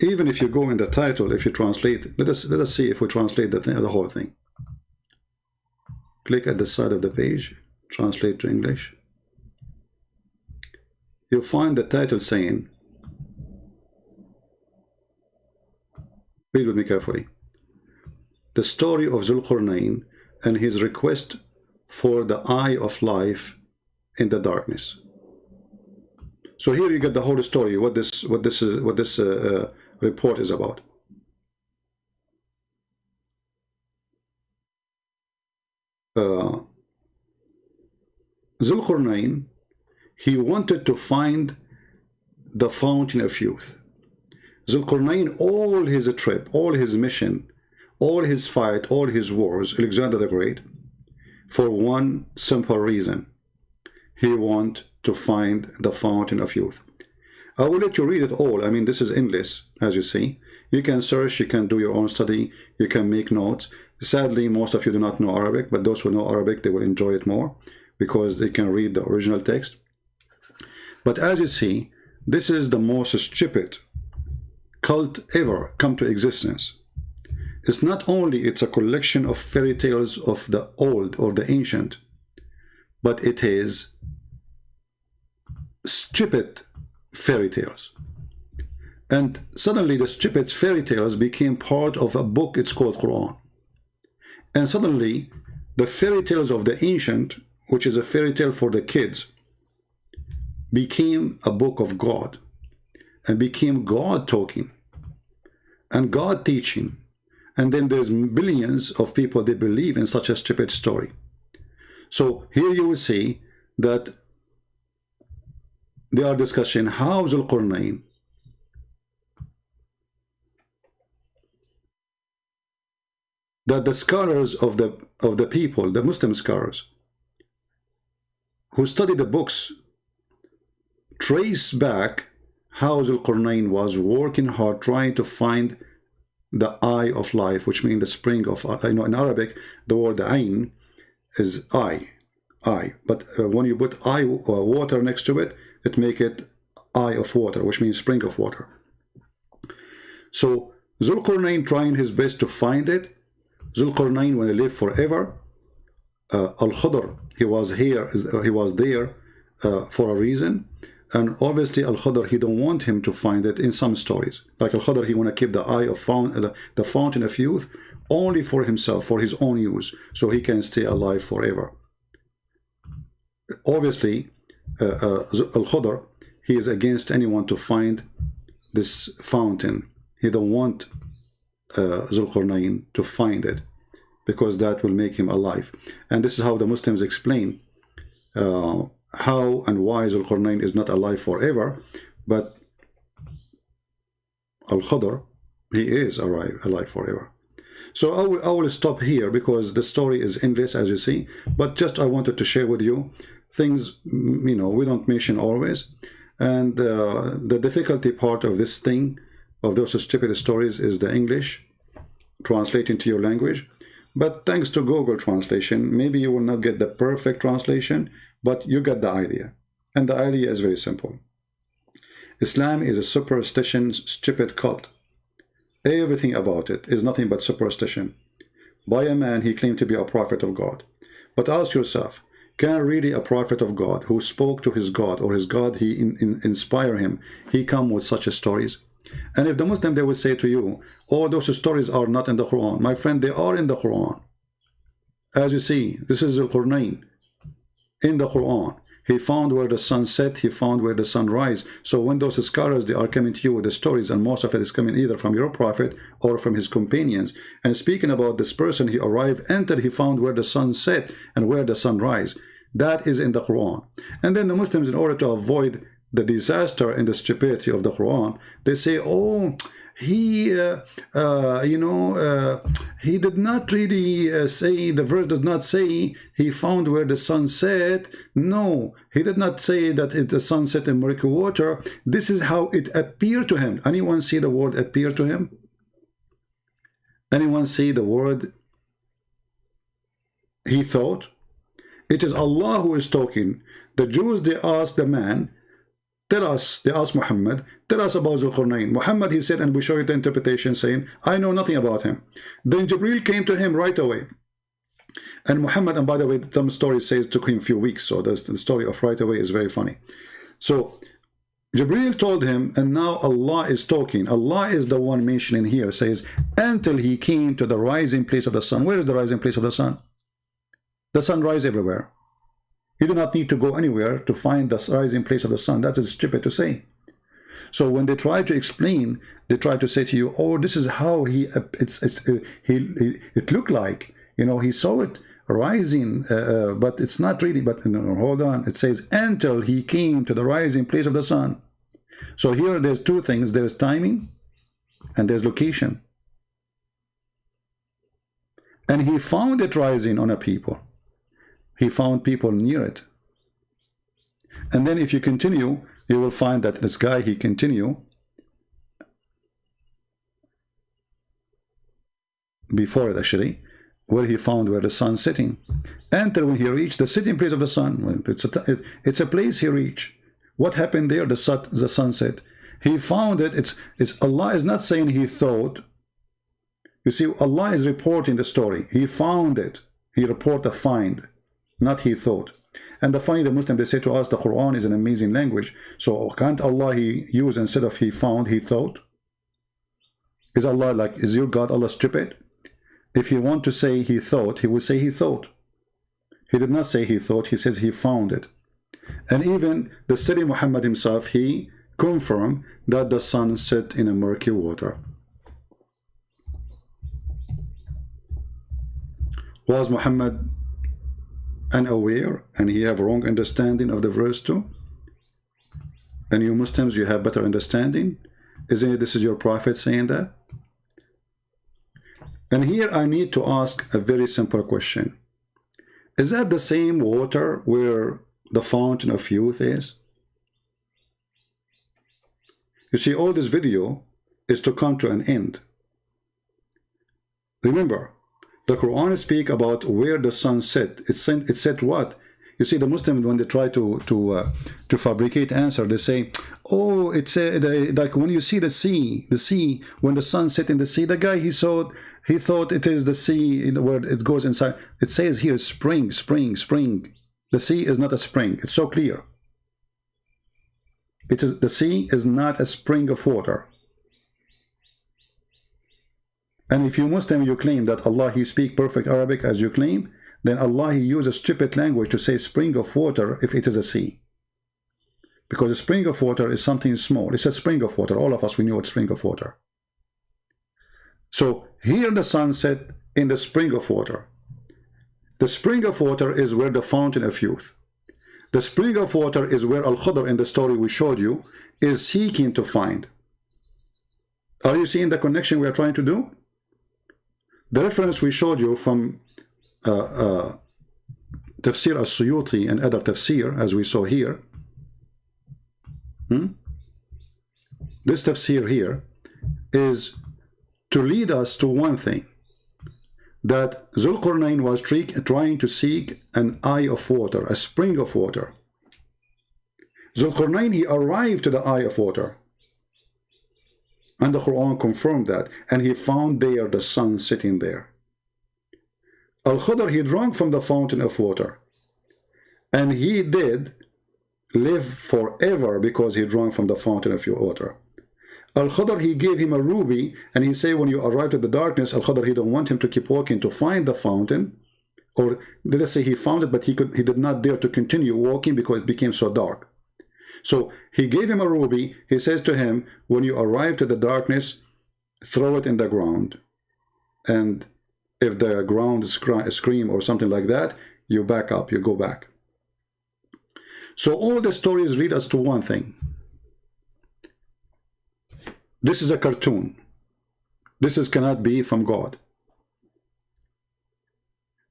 even if you go in the title, if you translate, let us see if we translate the whole thing. Click at the side of the page, translate to English. You'll find the title saying, read with me carefully, the story of Zulqarnain and his request for the eye of life in the darkness. So here you get the whole story, what this report is about. Zulqarnain, he wanted to find the fountain of youth. Zulqarnain, all his trip, all his mission, all his fight, all his wars, Alexander the Great, for one simple reason. He wanted to find the fountain of youth. I will let you read it all. I mean, this is endless, as you see. You can search, you can do your own study, you can make notes. Sadly, most of you do not know Arabic, but those who know Arabic, they will enjoy it more because they can read the original text. But as you see, this is the most stupid cult ever come to existence. It's not only it's a collection of fairy tales of the old or the ancient, but it is stupid fairy tales. And suddenly the stupid fairy tales became part of a book, it's called Quran. And suddenly the fairy tales of the ancient, which is a fairy tale for the kids, became a book of God and became God talking and God teaching. And then there's billions of people, they believe in such a stupid story. So here you will see that they are discussing how Zulqarnain that the scholars of the people, the Muslim scholars who study the books, trace back how Zulqarnain was working hard trying to find the eye of life, which means the spring of, in Arabic, the word ayn is eye. But when you put eye water next to it, it make it eye of water, which means spring of water. So Zulqarnain trying his best to find it. Zulqarnain, when he lived forever, Al-Khudr, he was there for a reason. And obviously Al-Khadr, he don't want him to find it in some stories. Like Al-Khadr, he want to keep the eye of the fountain of youth only for himself, for his own use, so he can stay alive forever. Obviously, Al-Khadr, he is against anyone to find this fountain. He don't want Zulqarnain to find it, because that will make him alive. And this is how the Muslims explain how and why Zulqarnain is not alive forever, but Al-Khadr, he is alive forever. So I will stop here, because the story is endless, as you see, but just I wanted to share with you things, you know, we don't mention always. And the difficulty part of this thing, of those stupid stories, is the English translating to your language. But thanks to Google Translation, maybe you will not get the perfect translation, but you get the idea. And the idea is very simple. Islam is a superstition, stupid cult. Everything about it is nothing but superstition. By a man, he claimed to be a prophet of God. But ask yourself, can really a prophet of God, who spoke to his God, or his God, he inspire him, he come with such stories? And if the Muslim, they will say to you, oh, those stories are not in the Quran. My friend, they are in the Quran. As you see, this is Al-Qurnain in the Quran. He found where the sun set, he found where the sun rise. So when those scholars, they are coming to you with the stories, and most of it is coming either from your prophet or from his companions, and speaking about this person, he arrived, entered, he found where the sun set and where the sun rise. That is in the Quran. And then the Muslims, in order to avoid the disaster and the stupidity of the Quran, they say, oh, he he did not really say, the verse does not say he found where the sun set. No, he did not say that the sun set in murky water. This is how it appeared to him. Anyone see the word appear to him? Anyone see the word he thought? It is Allah who is talking. The Jews, they asked the man, tell us, they asked Muhammad, tell us about Zulqarnain. Muhammad, he said, and we show you the interpretation, saying, I know nothing about him. Then Jibreel came to him right away. And Muhammad, and by the way, some story says it took him a few weeks, so the story of right away is very funny. So Jibreel told him, and now Allah is talking. Allah is the one mentioning here, says, until he came to the rising place of the sun. Where is the rising place of the sun? The sun rises everywhere. You do not need to go anywhere to find the rising place of the sun. That is stupid to say. So when they try to explain, they try to say to you, oh, this is how it looked like. You know, he saw it rising, but it's not really. But no, hold on. It says, until he came to the rising place of the sun. So here there's two things. There's timing and there's location. And he found it rising on a people. He found people near it. And then if you continue, you will find that this guy, he continue before it actually, where he found where the sun sitting. Enter when he reached the sitting place of the sun. It's a place he reached. What happened there? The sunset. He found it. It's Allah is not saying he thought. You see, Allah is reporting the story. He found it. He report a find. Not he thought. And the funny, the Muslim, they say to us, the Quran is an amazing language. So can't Allah he use, instead of he found, he thought? Is Allah like, is your God Allah stupid? If you want to say he thought, he will say he thought. He did not say he thought, he says he found it. And even the Sayyid Muhammad himself, he confirmed that the sun set in a murky water. Was Muhammad unaware and he have wrong understanding of the verse too? And you Muslims, you have better understanding? Isn't it this is your prophet saying that? And here I need to ask a very simple question. Is that the same water where the fountain of youth is? You see, all this video is to come to an end. Remember, the Quran speak about where the sun set. It said what? You see, the Muslims, when they try to fabricate answer, they say, oh, it's like when you see the sea, when the sun set in the sea, the guy he thought it is the sea where it goes inside. It says here spring. The sea is not a spring. It's so clear. It is, the sea is not a spring of water. And if you Muslim, you claim that Allah, He speak perfect Arabic as you claim, then Allah, He uses stupid language to say spring of water if it is a sea. Because a spring of water is something small. It's a spring of water. All of us, we know it's spring of water. So here the sun set in the spring of water. The spring of water is where the fountain of youth. The spring of water is where Al-Khadr in the story we showed you is seeking to find. Are you seeing the connection we are trying to do? The reference we showed you from Tafsir al-Suyuti and other tafsir, as we saw here. This tafsir here is to lead us to one thing, that Zulqarnain was trying to seek an eye of water, a spring of water. Zulqarnain, he arrived to the eye of water. And the Quran confirmed that. And he found there the sun sitting there. Al-Khadr, he drank from the fountain of water. And he did live forever because he drank from the fountain of water. Al-Khadr, he gave him a ruby, and he said when you arrived at the darkness, Al-Khadr, he don't want him to keep walking to find the fountain, or let us say he found it, but he did not dare to continue walking because it became so dark. So he gave him a ruby. He says to him, when you arrive to the darkness, throw it in the ground, and if the ground scream or something like that, you back up, you go back. So all the stories lead us to one thing. This is a cartoon. This cannot be from God.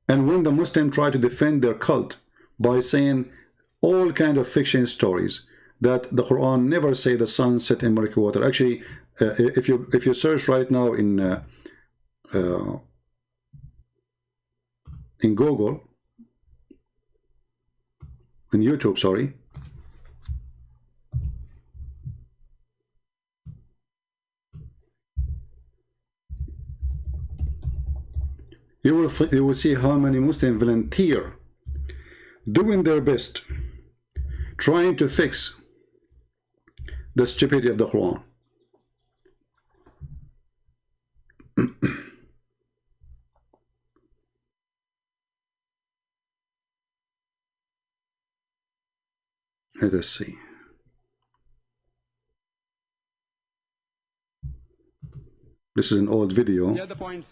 And when the Muslims try to defend their cult by saying all kind of fiction stories, that the Quran never say the sun set in murky water. Actually, if you search right now in Google, in YouTube, sorry, you will see how many Muslims volunteer doing their best trying to fix the stupidity of the Quran. Let us see. This is an old video. The other points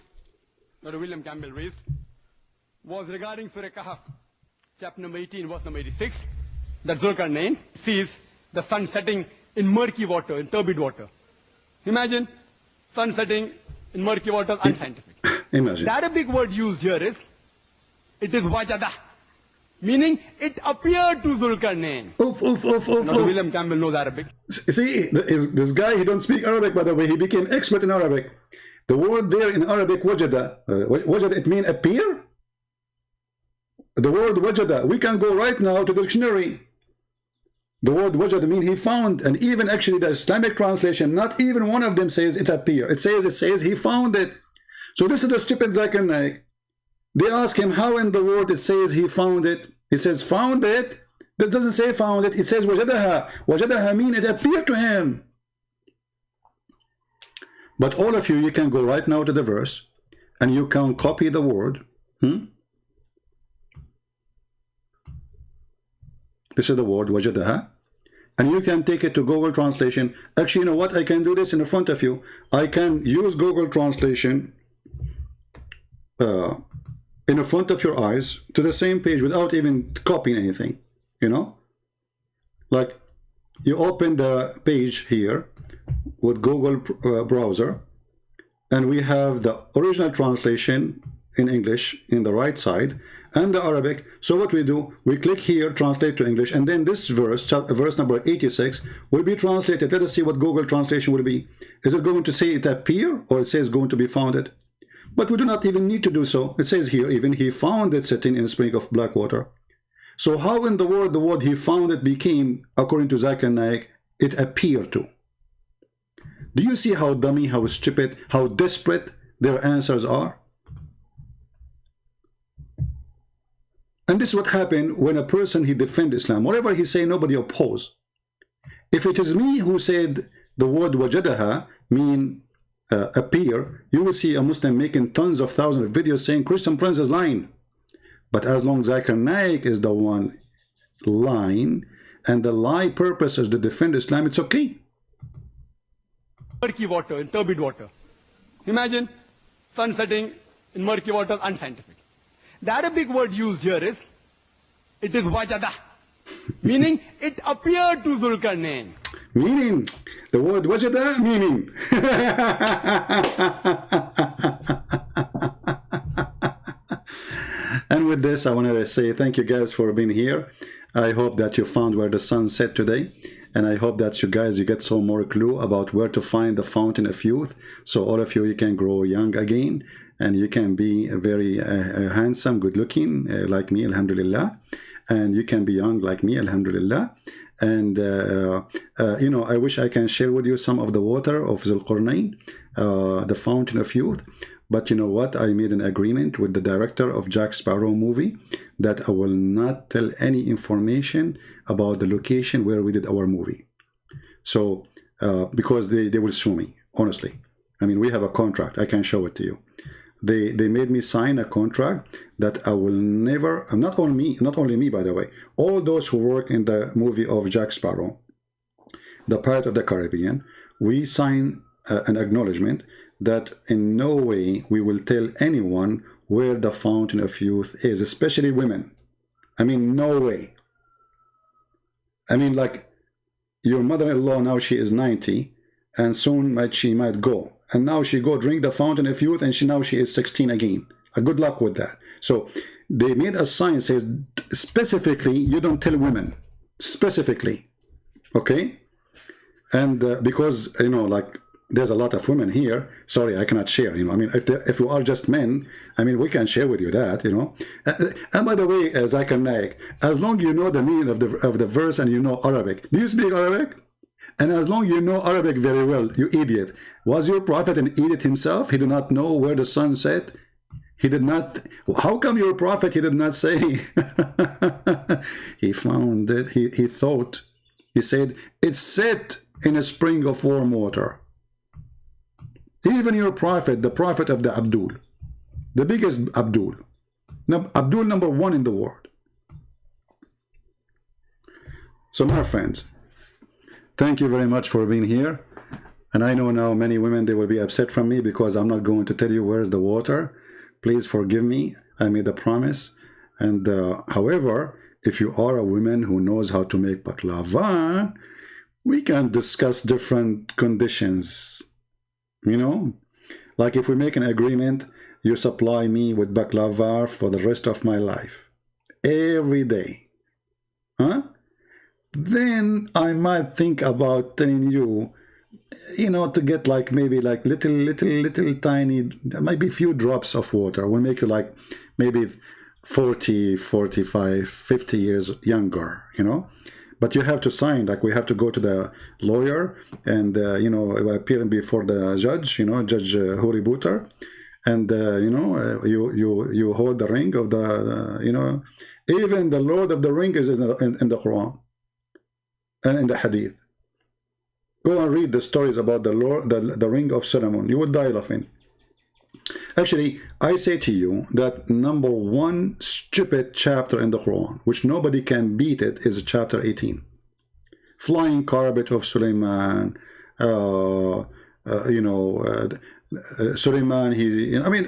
that William Campbell raised was regarding Surah Kahf, chapter number 18, verse number 86, that Zulqarnain sees the sun setting in murky water, in turbid water. Imagine sun setting in murky water, unscientific. Imagine. The Arabic word used here is, it is wajada, meaning it appeared to Zulqarnain. William Campbell knows Arabic. See, this guy, he don't speak Arabic, by the way. He became expert in Arabic. The word there in Arabic, wajada, wajada, it means appear. The word wajada, we can go right now to the dictionary. The word wajada means he found, and even actually the Islamic translation, not even one of them says it appear. It says he found it. So this is the stupid Zakir Naik. They ask him how in the word it says he found it. He says found it. That doesn't say found it. It says wajadaha. Wajadaha means it appeared to him. But all of you can go right now to the verse and you can copy the word. This is the word wajadaha. And you can take it to Google Translation. Actually, you know what? I can do this in front of you. I can use Google Translation in front of your eyes to the same page without even copying anything. You know? Like, you open the page here with Google browser, and we have the original translation in English in the right side, and the Arabic. So what we do, we click here, translate to English, and then this verse, verse number 86, will be translated. Let us see what Google translation will be. Is it going to say it appear, or it says going to be founded? But we do not even need to do so. It says here, even he found it sitting in a spring of black water. So how in the word he found it became, according to Zakir Naik, it appeared to? Do you see how dummy, how stupid, how desperate their answers are? And this is what happened when a person, he defends Islam. Whatever he say, nobody oppose. If it is me who said the word wajadaha mean appear, you will see a Muslim making tons of thousands of videos saying Christian Prince is lying. But as long as Zakir Naik is the one lying, and the lie purpose is to defend Islam, it's okay. Murky water, in turbid water. Imagine sun setting in murky water, unscientific. The Arabic word used here is, it is wajada, meaning it appeared to Zulkarnain. Meaning, the word wajada, meaning. And with this, I want to say thank you guys for being here. I hope that you found where the sun set today. And I hope that you get some more clue about where to find the fountain of youth. So all of you can grow young again. And you can be very handsome, good looking, like me, alhamdulillah. And you can be young like me, alhamdulillah. And, you know, I wish I can share with you some of the water of Zulqarnain, the fountain of youth. But you know what? I made an agreement with the director of Jack Sparrow movie that I will not tell any information about the location where we did our movie. So, because they will sue me, honestly. I mean, we have a contract. I can show it to you. They made me sign a contract that I will never, not only me, by the way, all those who work in the movie of Jack Sparrow, the Pirate of the Caribbean, we sign an acknowledgement that in no way we will tell anyone where the fountain of youth is, especially women. I mean, no way. I mean, like, your mother-in-law now, she is 90, and soon she might go. And now she go drink the fountain of youth, and now she is 16 again. Good luck with that. So they made a sign says specifically, you don't tell women. Specifically. Okay? And because, you know, like, there's a lot of women here. Sorry, I cannot share. You know, I mean, if you are just men, I mean, we can share with you that. You know, and by the way, Zakir Naik, as long you know the meaning of the verse and you know Arabic. Do you speak Arabic? And as long you know Arabic very well, you idiot. Was your prophet an idiot himself? He did not know where the sun set. He did not. How come your prophet? He did not say. He found it. He thought. He said it's set in a spring of warm water. Even your prophet, the prophet of the Abdul, the biggest Abdul, Abdul number 1 in the world. So my friends, thank you very much for being here. And I know now many women, they will be upset from me because I'm not going to tell you where's the water. Please forgive me. I made a promise. And however, if you are a woman who knows how to make baklava, we can discuss different conditions. You know, like if we make an agreement, you supply me with baklava for the rest of my life, every day, huh? Then I might think about telling you, you know, to get like maybe like little tiny, maybe few drops of water will make you like maybe 40, 45, 50 years younger, you know. But you have to sign, like we have to go to the lawyer and, you know, appear before the judge, you know, Judge Huri Butar. And, you know, you hold the ring of the, you know, even the Lord of the Ring is in the Quran and in the Hadith. Go and read the stories about the Lord, the Ring of Solomon. You would die laughing. Actually, I say to you that number 1 stupid chapter in the Quran, which nobody can beat it, is chapter 18. Flying carpet of Sulaiman, you know, Sulaiman, I mean,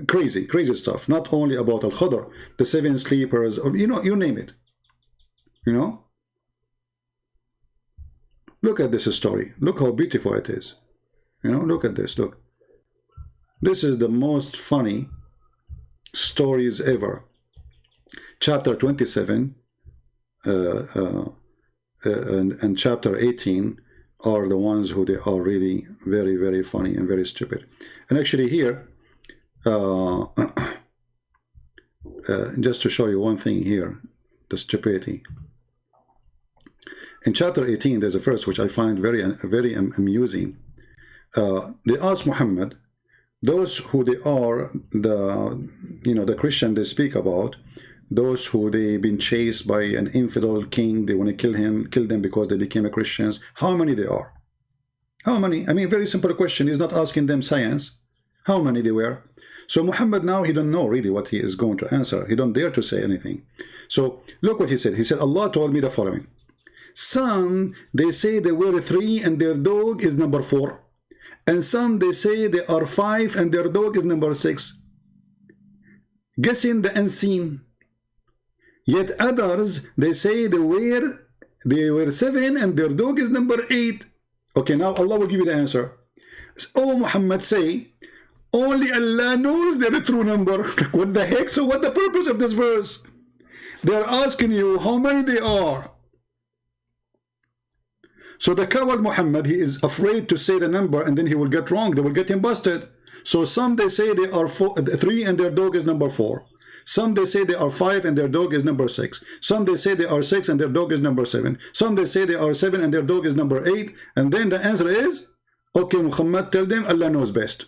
crazy stuff. Not only about Al-Khadr, the 7 sleepers, or, you know, you name it. You know? Look at this story. Look how beautiful it is. You know, look at this, look. This is the most funny stories ever. Chapter 27 and chapter 18 are the ones who they are really very, very funny and very stupid. And actually here, just to show you one thing here, the stupidity. In chapter 18, there's a verse which I find very amusing. They ask Muhammad, those who they are, the, you know, the Christian they speak about, those who they've been chased by an infidel king, they want to kill them because they became a Christians. How many they are? How many? I mean, very simple question. He's not asking them science. How many they were? So Muhammad now, he don't know really what he is going to answer. He don't dare to say anything. So look what he said. He said, Allah told me the following. Some, they say they were 3 and their dog is number 4. And some, they say they are 5 and their dog is number 6. Guessing the unseen. Yet others, they say they were 7 and their dog is number 8. Okay, now Allah will give you the answer. Oh, Muhammad, say, only Allah knows their true number. What the heck? So what the purpose of this verse? They're asking you how many they are. So the coward Muhammad, he is afraid to say the number and then he will get wrong. They will get him busted. So some they say they are 3 and their dog is number 4. Some they say they are 5 and their dog is number 6. Some they say they are 6 and their dog is number 7. Some they say they are 7 and their dog is number 8. And then the answer is, okay, Muhammad, tell them Allah knows best.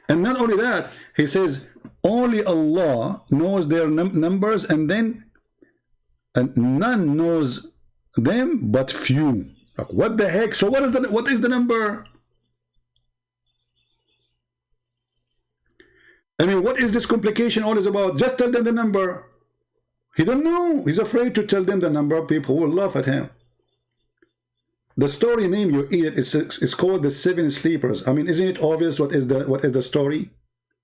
And not only that, he says, only Allah knows their numbers, and then none knows them but few. Like, what the heck? So what is the number? I mean, what is this complication all is about? Just tell them the number. He don't know. He's afraid to tell them the number. People will laugh at him. The story name you eat it's called the 7 sleepers. I mean, isn't it obvious what is the story?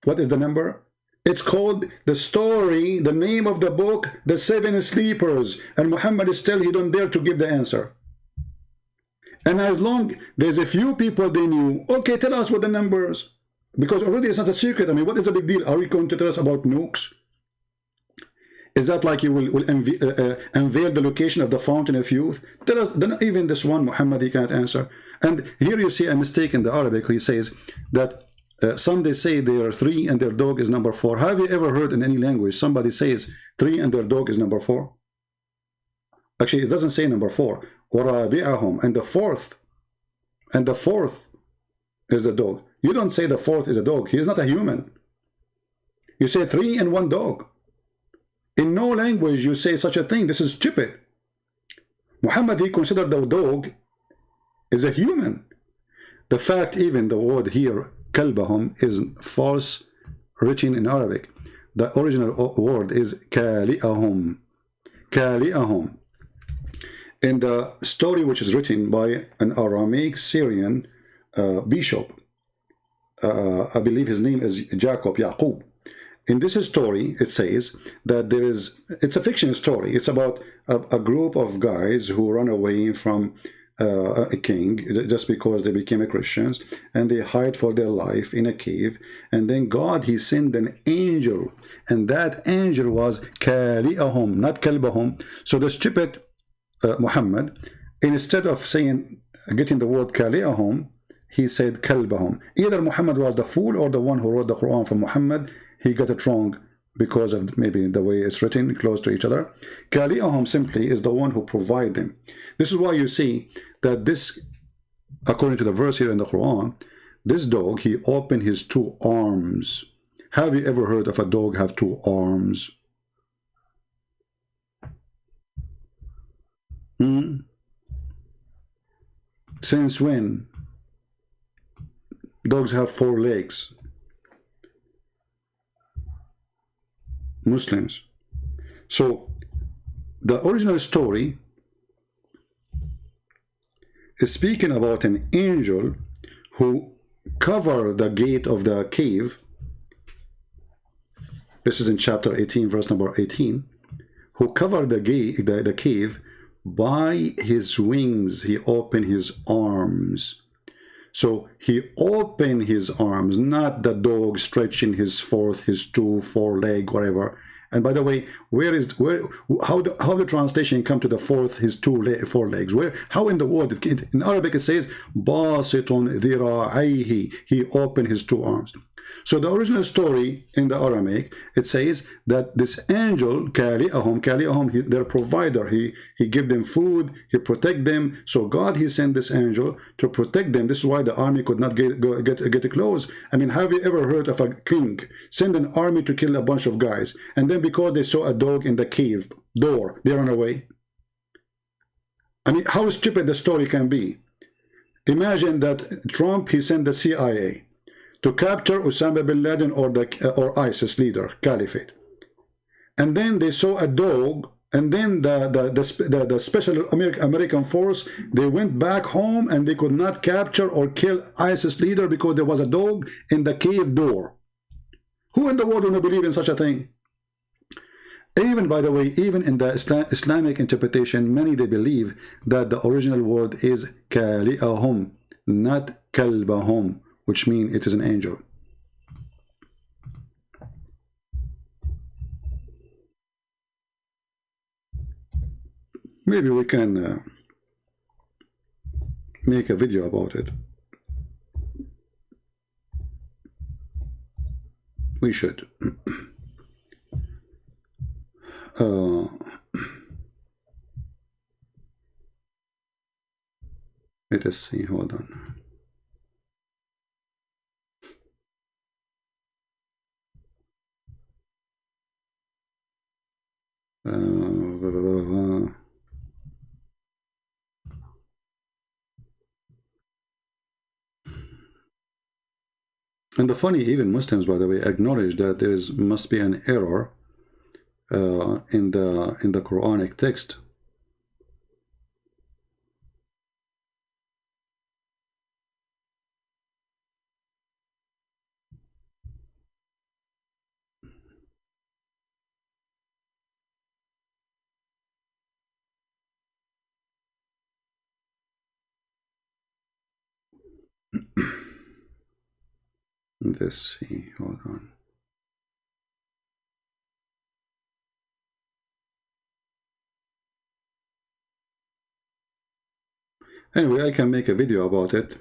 What is the number? It's called the story, the name of the book, the 7 sleepers. And Muhammad is still, he don't dare to give the answer. And as long there's a few people they knew, okay, tell us what the numbers. Because already it's not a secret. I mean, what is the big deal? Are we going to tell us about nukes? Is that like you will unveil the location of the fountain of youth? Tell us, then even this one, Muhammad, he cannot answer. And here you see a mistake in the Arabic. He says that some they say they are 3 and their dog is number 4. Have you ever heard in any language somebody says 3 and their dog is number 4? Actually, it doesn't say number 4. وَرَابِعَهُمْ, and the fourth is the dog. You don't say the 4th is a dog. He is not a human. You say 3 and 1 dog. In no language you say such a thing. This is stupid. Muhammad, he considered the dog is a human. The fact, even the word here, kalbahum, is false written in Arabic. The original word is kali'ahum. Kali'ahum. In the story which is written by an Aramaic Syrian bishop, I believe his name is Yaqub. In this story, it says that it's a fiction story. It's about a group of guys who run away from a king just because they became Christians, and they hide for their life in a cave. And then God, he sent an angel, and that angel was Kali'ahum, not Kalbahum. So the stupid Muhammad, instead of getting the word Kali'ahum, he said Kalbahum. Either Muhammad was the fool or the one who wrote the Quran for Muhammad. He got it wrong because of maybe the way it's written close to each other. Kali'ahum simply is the one who provided them. This is why you see that this, according to the verse here in the Quran, this dog, he opened his 2 arms. Have you ever heard of a dog have 2 arms? Since when? Dogs have 4 legs. Muslims. So the original story is speaking about an angel who covered the gate of the cave. This is in chapter 18, verse number 18. Who covered the cave by his wings. He opened his arms. So he opened his arms, not the dog stretching his 4 leg, whatever. And by the way, how the translation come to the 4th, his 4 legs? How in the word? In Arabic it says, "Basitun dhira'ayhi." He opened his 2 arms. So the original story in the Aramaic, it says that this angel, Kali'ahum, their provider, he give them food, he protect them. So God, he sent this angel to protect them. This is why the army could not get close. I mean, have you ever heard of a king send an army to kill a bunch of guys, and then because they saw a dog in the cave door, they run away? I mean, how stupid the story can be. Imagine that Trump, he sent the CIA to capture Osama bin Laden or ISIS leader, Caliphate. And then they saw a dog, and then the special American force, they went back home and they could not capture or kill ISIS leader because there was a dog in the cave door. Who in the world would believe in such a thing? Even, by the way, even in the Islamic interpretation, many they believe that the original word is Kali'ahum, not Kalbahum, which means it is an angel. Maybe we can make a video about it. We should. Let us see, hold on. And the funny, even Muslims, by the way, acknowledge that there must be an error in the Quranic text. Let's see, hold on. Anyway, I can make a video about it.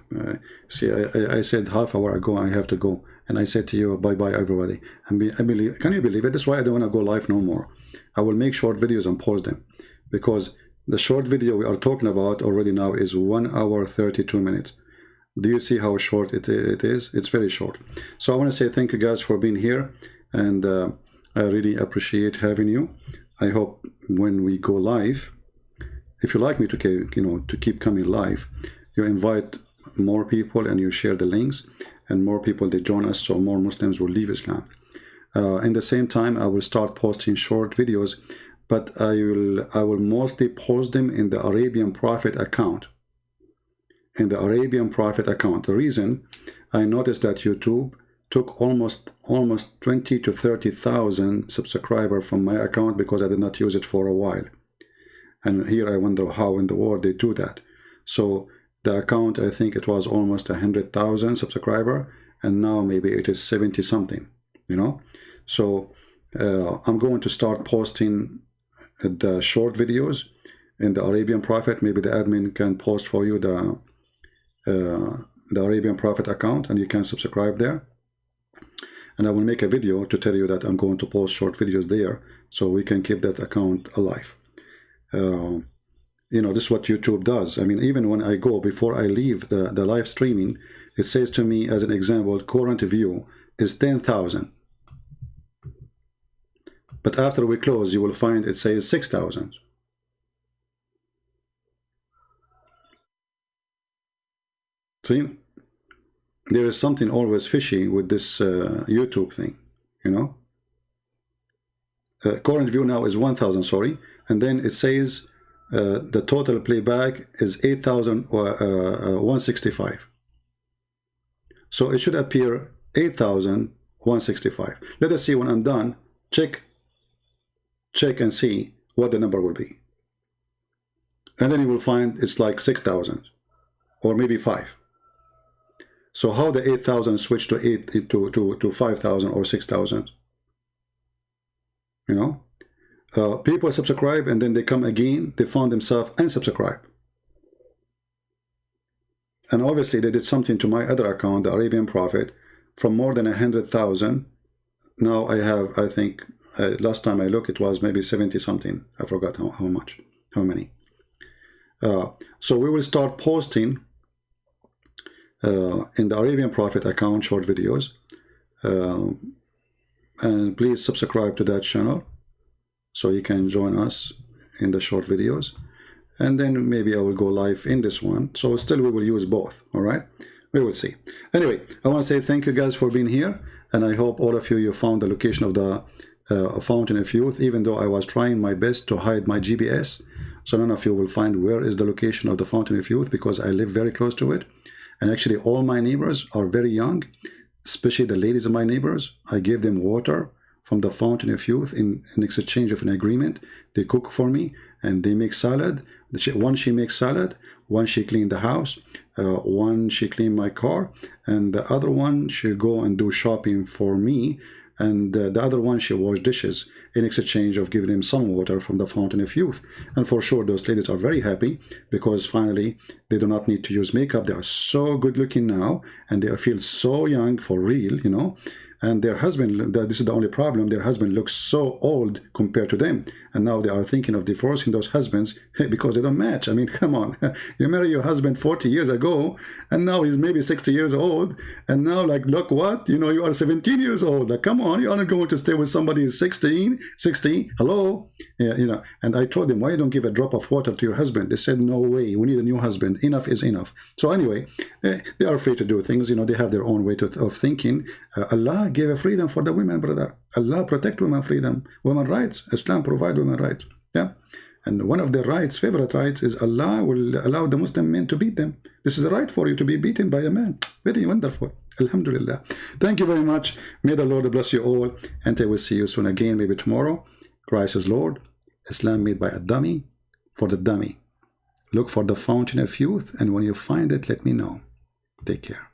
See, I said half hour ago I have to go, and I said to you, bye-bye everybody. I believe, can you believe it? That's why I don't want to go live no more. I will make short videos and post them, because the short video we are talking about already now is 1 hour 32 minutes. Do you see how short it is? It's very short. So I want to say thank you guys for being here, and I really appreciate having you. I hope when we go live, if you like me to keep coming live, you invite more people and you share the links, and more people they join us, so more Muslims will leave Islam. In the same time, I will start posting short videos, but I will mostly post them in the Arabian Prophet account. In the Arabian Prophet account. The reason, I noticed that YouTube took almost 20 to 30,000 subscribers from my account because I did not use it for a while. And here I wonder how in the world they do that. So the account, I think it was almost 100,000 subscribers, and now maybe it is 70 something, you know. So I'm going to start posting the short videos in the Arabian Prophet. Maybe the admin can post for you the Arabian Prophet account, and you can subscribe there. And I will make a video to tell you that I'm going to post short videos there, so we can keep that account alive. You know, this is what YouTube does. I mean, even when I go, before I leave the live streaming, it says to me, as an example, current view is 10,000. But after we close, you will find it says 6,000. See, there is something always fishy with this YouTube thing, you know. Current view now is 1,000, sorry, and then it says the total playback is 8,165. So it should appear 8,165. Let us see when I'm done. Check and see what the number will be, and then you will find it's like 6,000 or maybe 5. So how the 8,000 switch to 5,000 or 6,000? You know, people subscribe and then they come again. They found themselves unsubscribe, and obviously they did something to my other account, the Arabian Prophet, from more than 100,000. Now I have, I think, last time I looked, it was maybe 70 something. I forgot how much, how many. So we will start posting in the Arabian Prophet account short videos. And please subscribe to that channel so you can join us in the short videos. And then maybe I will go live in this one. So still we will use both, all right? We will see. Anyway, I want to say thank you guys for being here. And I hope all of you found the location of the Fountain of Youth, even though I was trying my best to hide my GPS. So none of you will find where is the location of the Fountain of Youth, because I live very close to it. And actually all my neighbors are very young, especially the ladies of my neighbors. I gave them water from the Fountain of Youth in exchange of an agreement. They cook for me and they make salad. One she makes salad, one she clean the house, one she clean my car, and the other one she go and do shopping for me, and the other one she wash dishes in exchange of giving them some water from the Fountain of Youth. And for sure those ladies are very happy, because finally they do not need to use makeup. They are so good looking now, and they feel so young for real, you know. And their husband, this is the only problem, their husband looks so old compared to them. And now they are thinking of divorcing those husbands because they don't match. I mean, come on. You married your husband 40 years ago, and now he's maybe 60 years old. And now, like, look what? You know, you are 17 years old. Like, come on, you are not going to stay with somebody who's 16. Hello? Yeah, you know, and I told them, why you don't give a drop of water to your husband? They said, no way, we need a new husband. Enough is enough. So anyway, they are free to do things. You know, they have their own way of thinking. Allah gave a freedom for the women, brother. Allah protect women freedom, women rights. Islam provide women rights. Yeah. And one of their rights, favorite rights, is Allah will allow the Muslim men to beat them. This is the right for you to be beaten by a man. Very wonderful. Alhamdulillah. Thank you very much. May the Lord bless you all. And I will see you soon again, maybe tomorrow. Christ is Lord. Islam made by a dummy for the dummy. Look for the Fountain of Youth, and when you find it, let me know. Take care.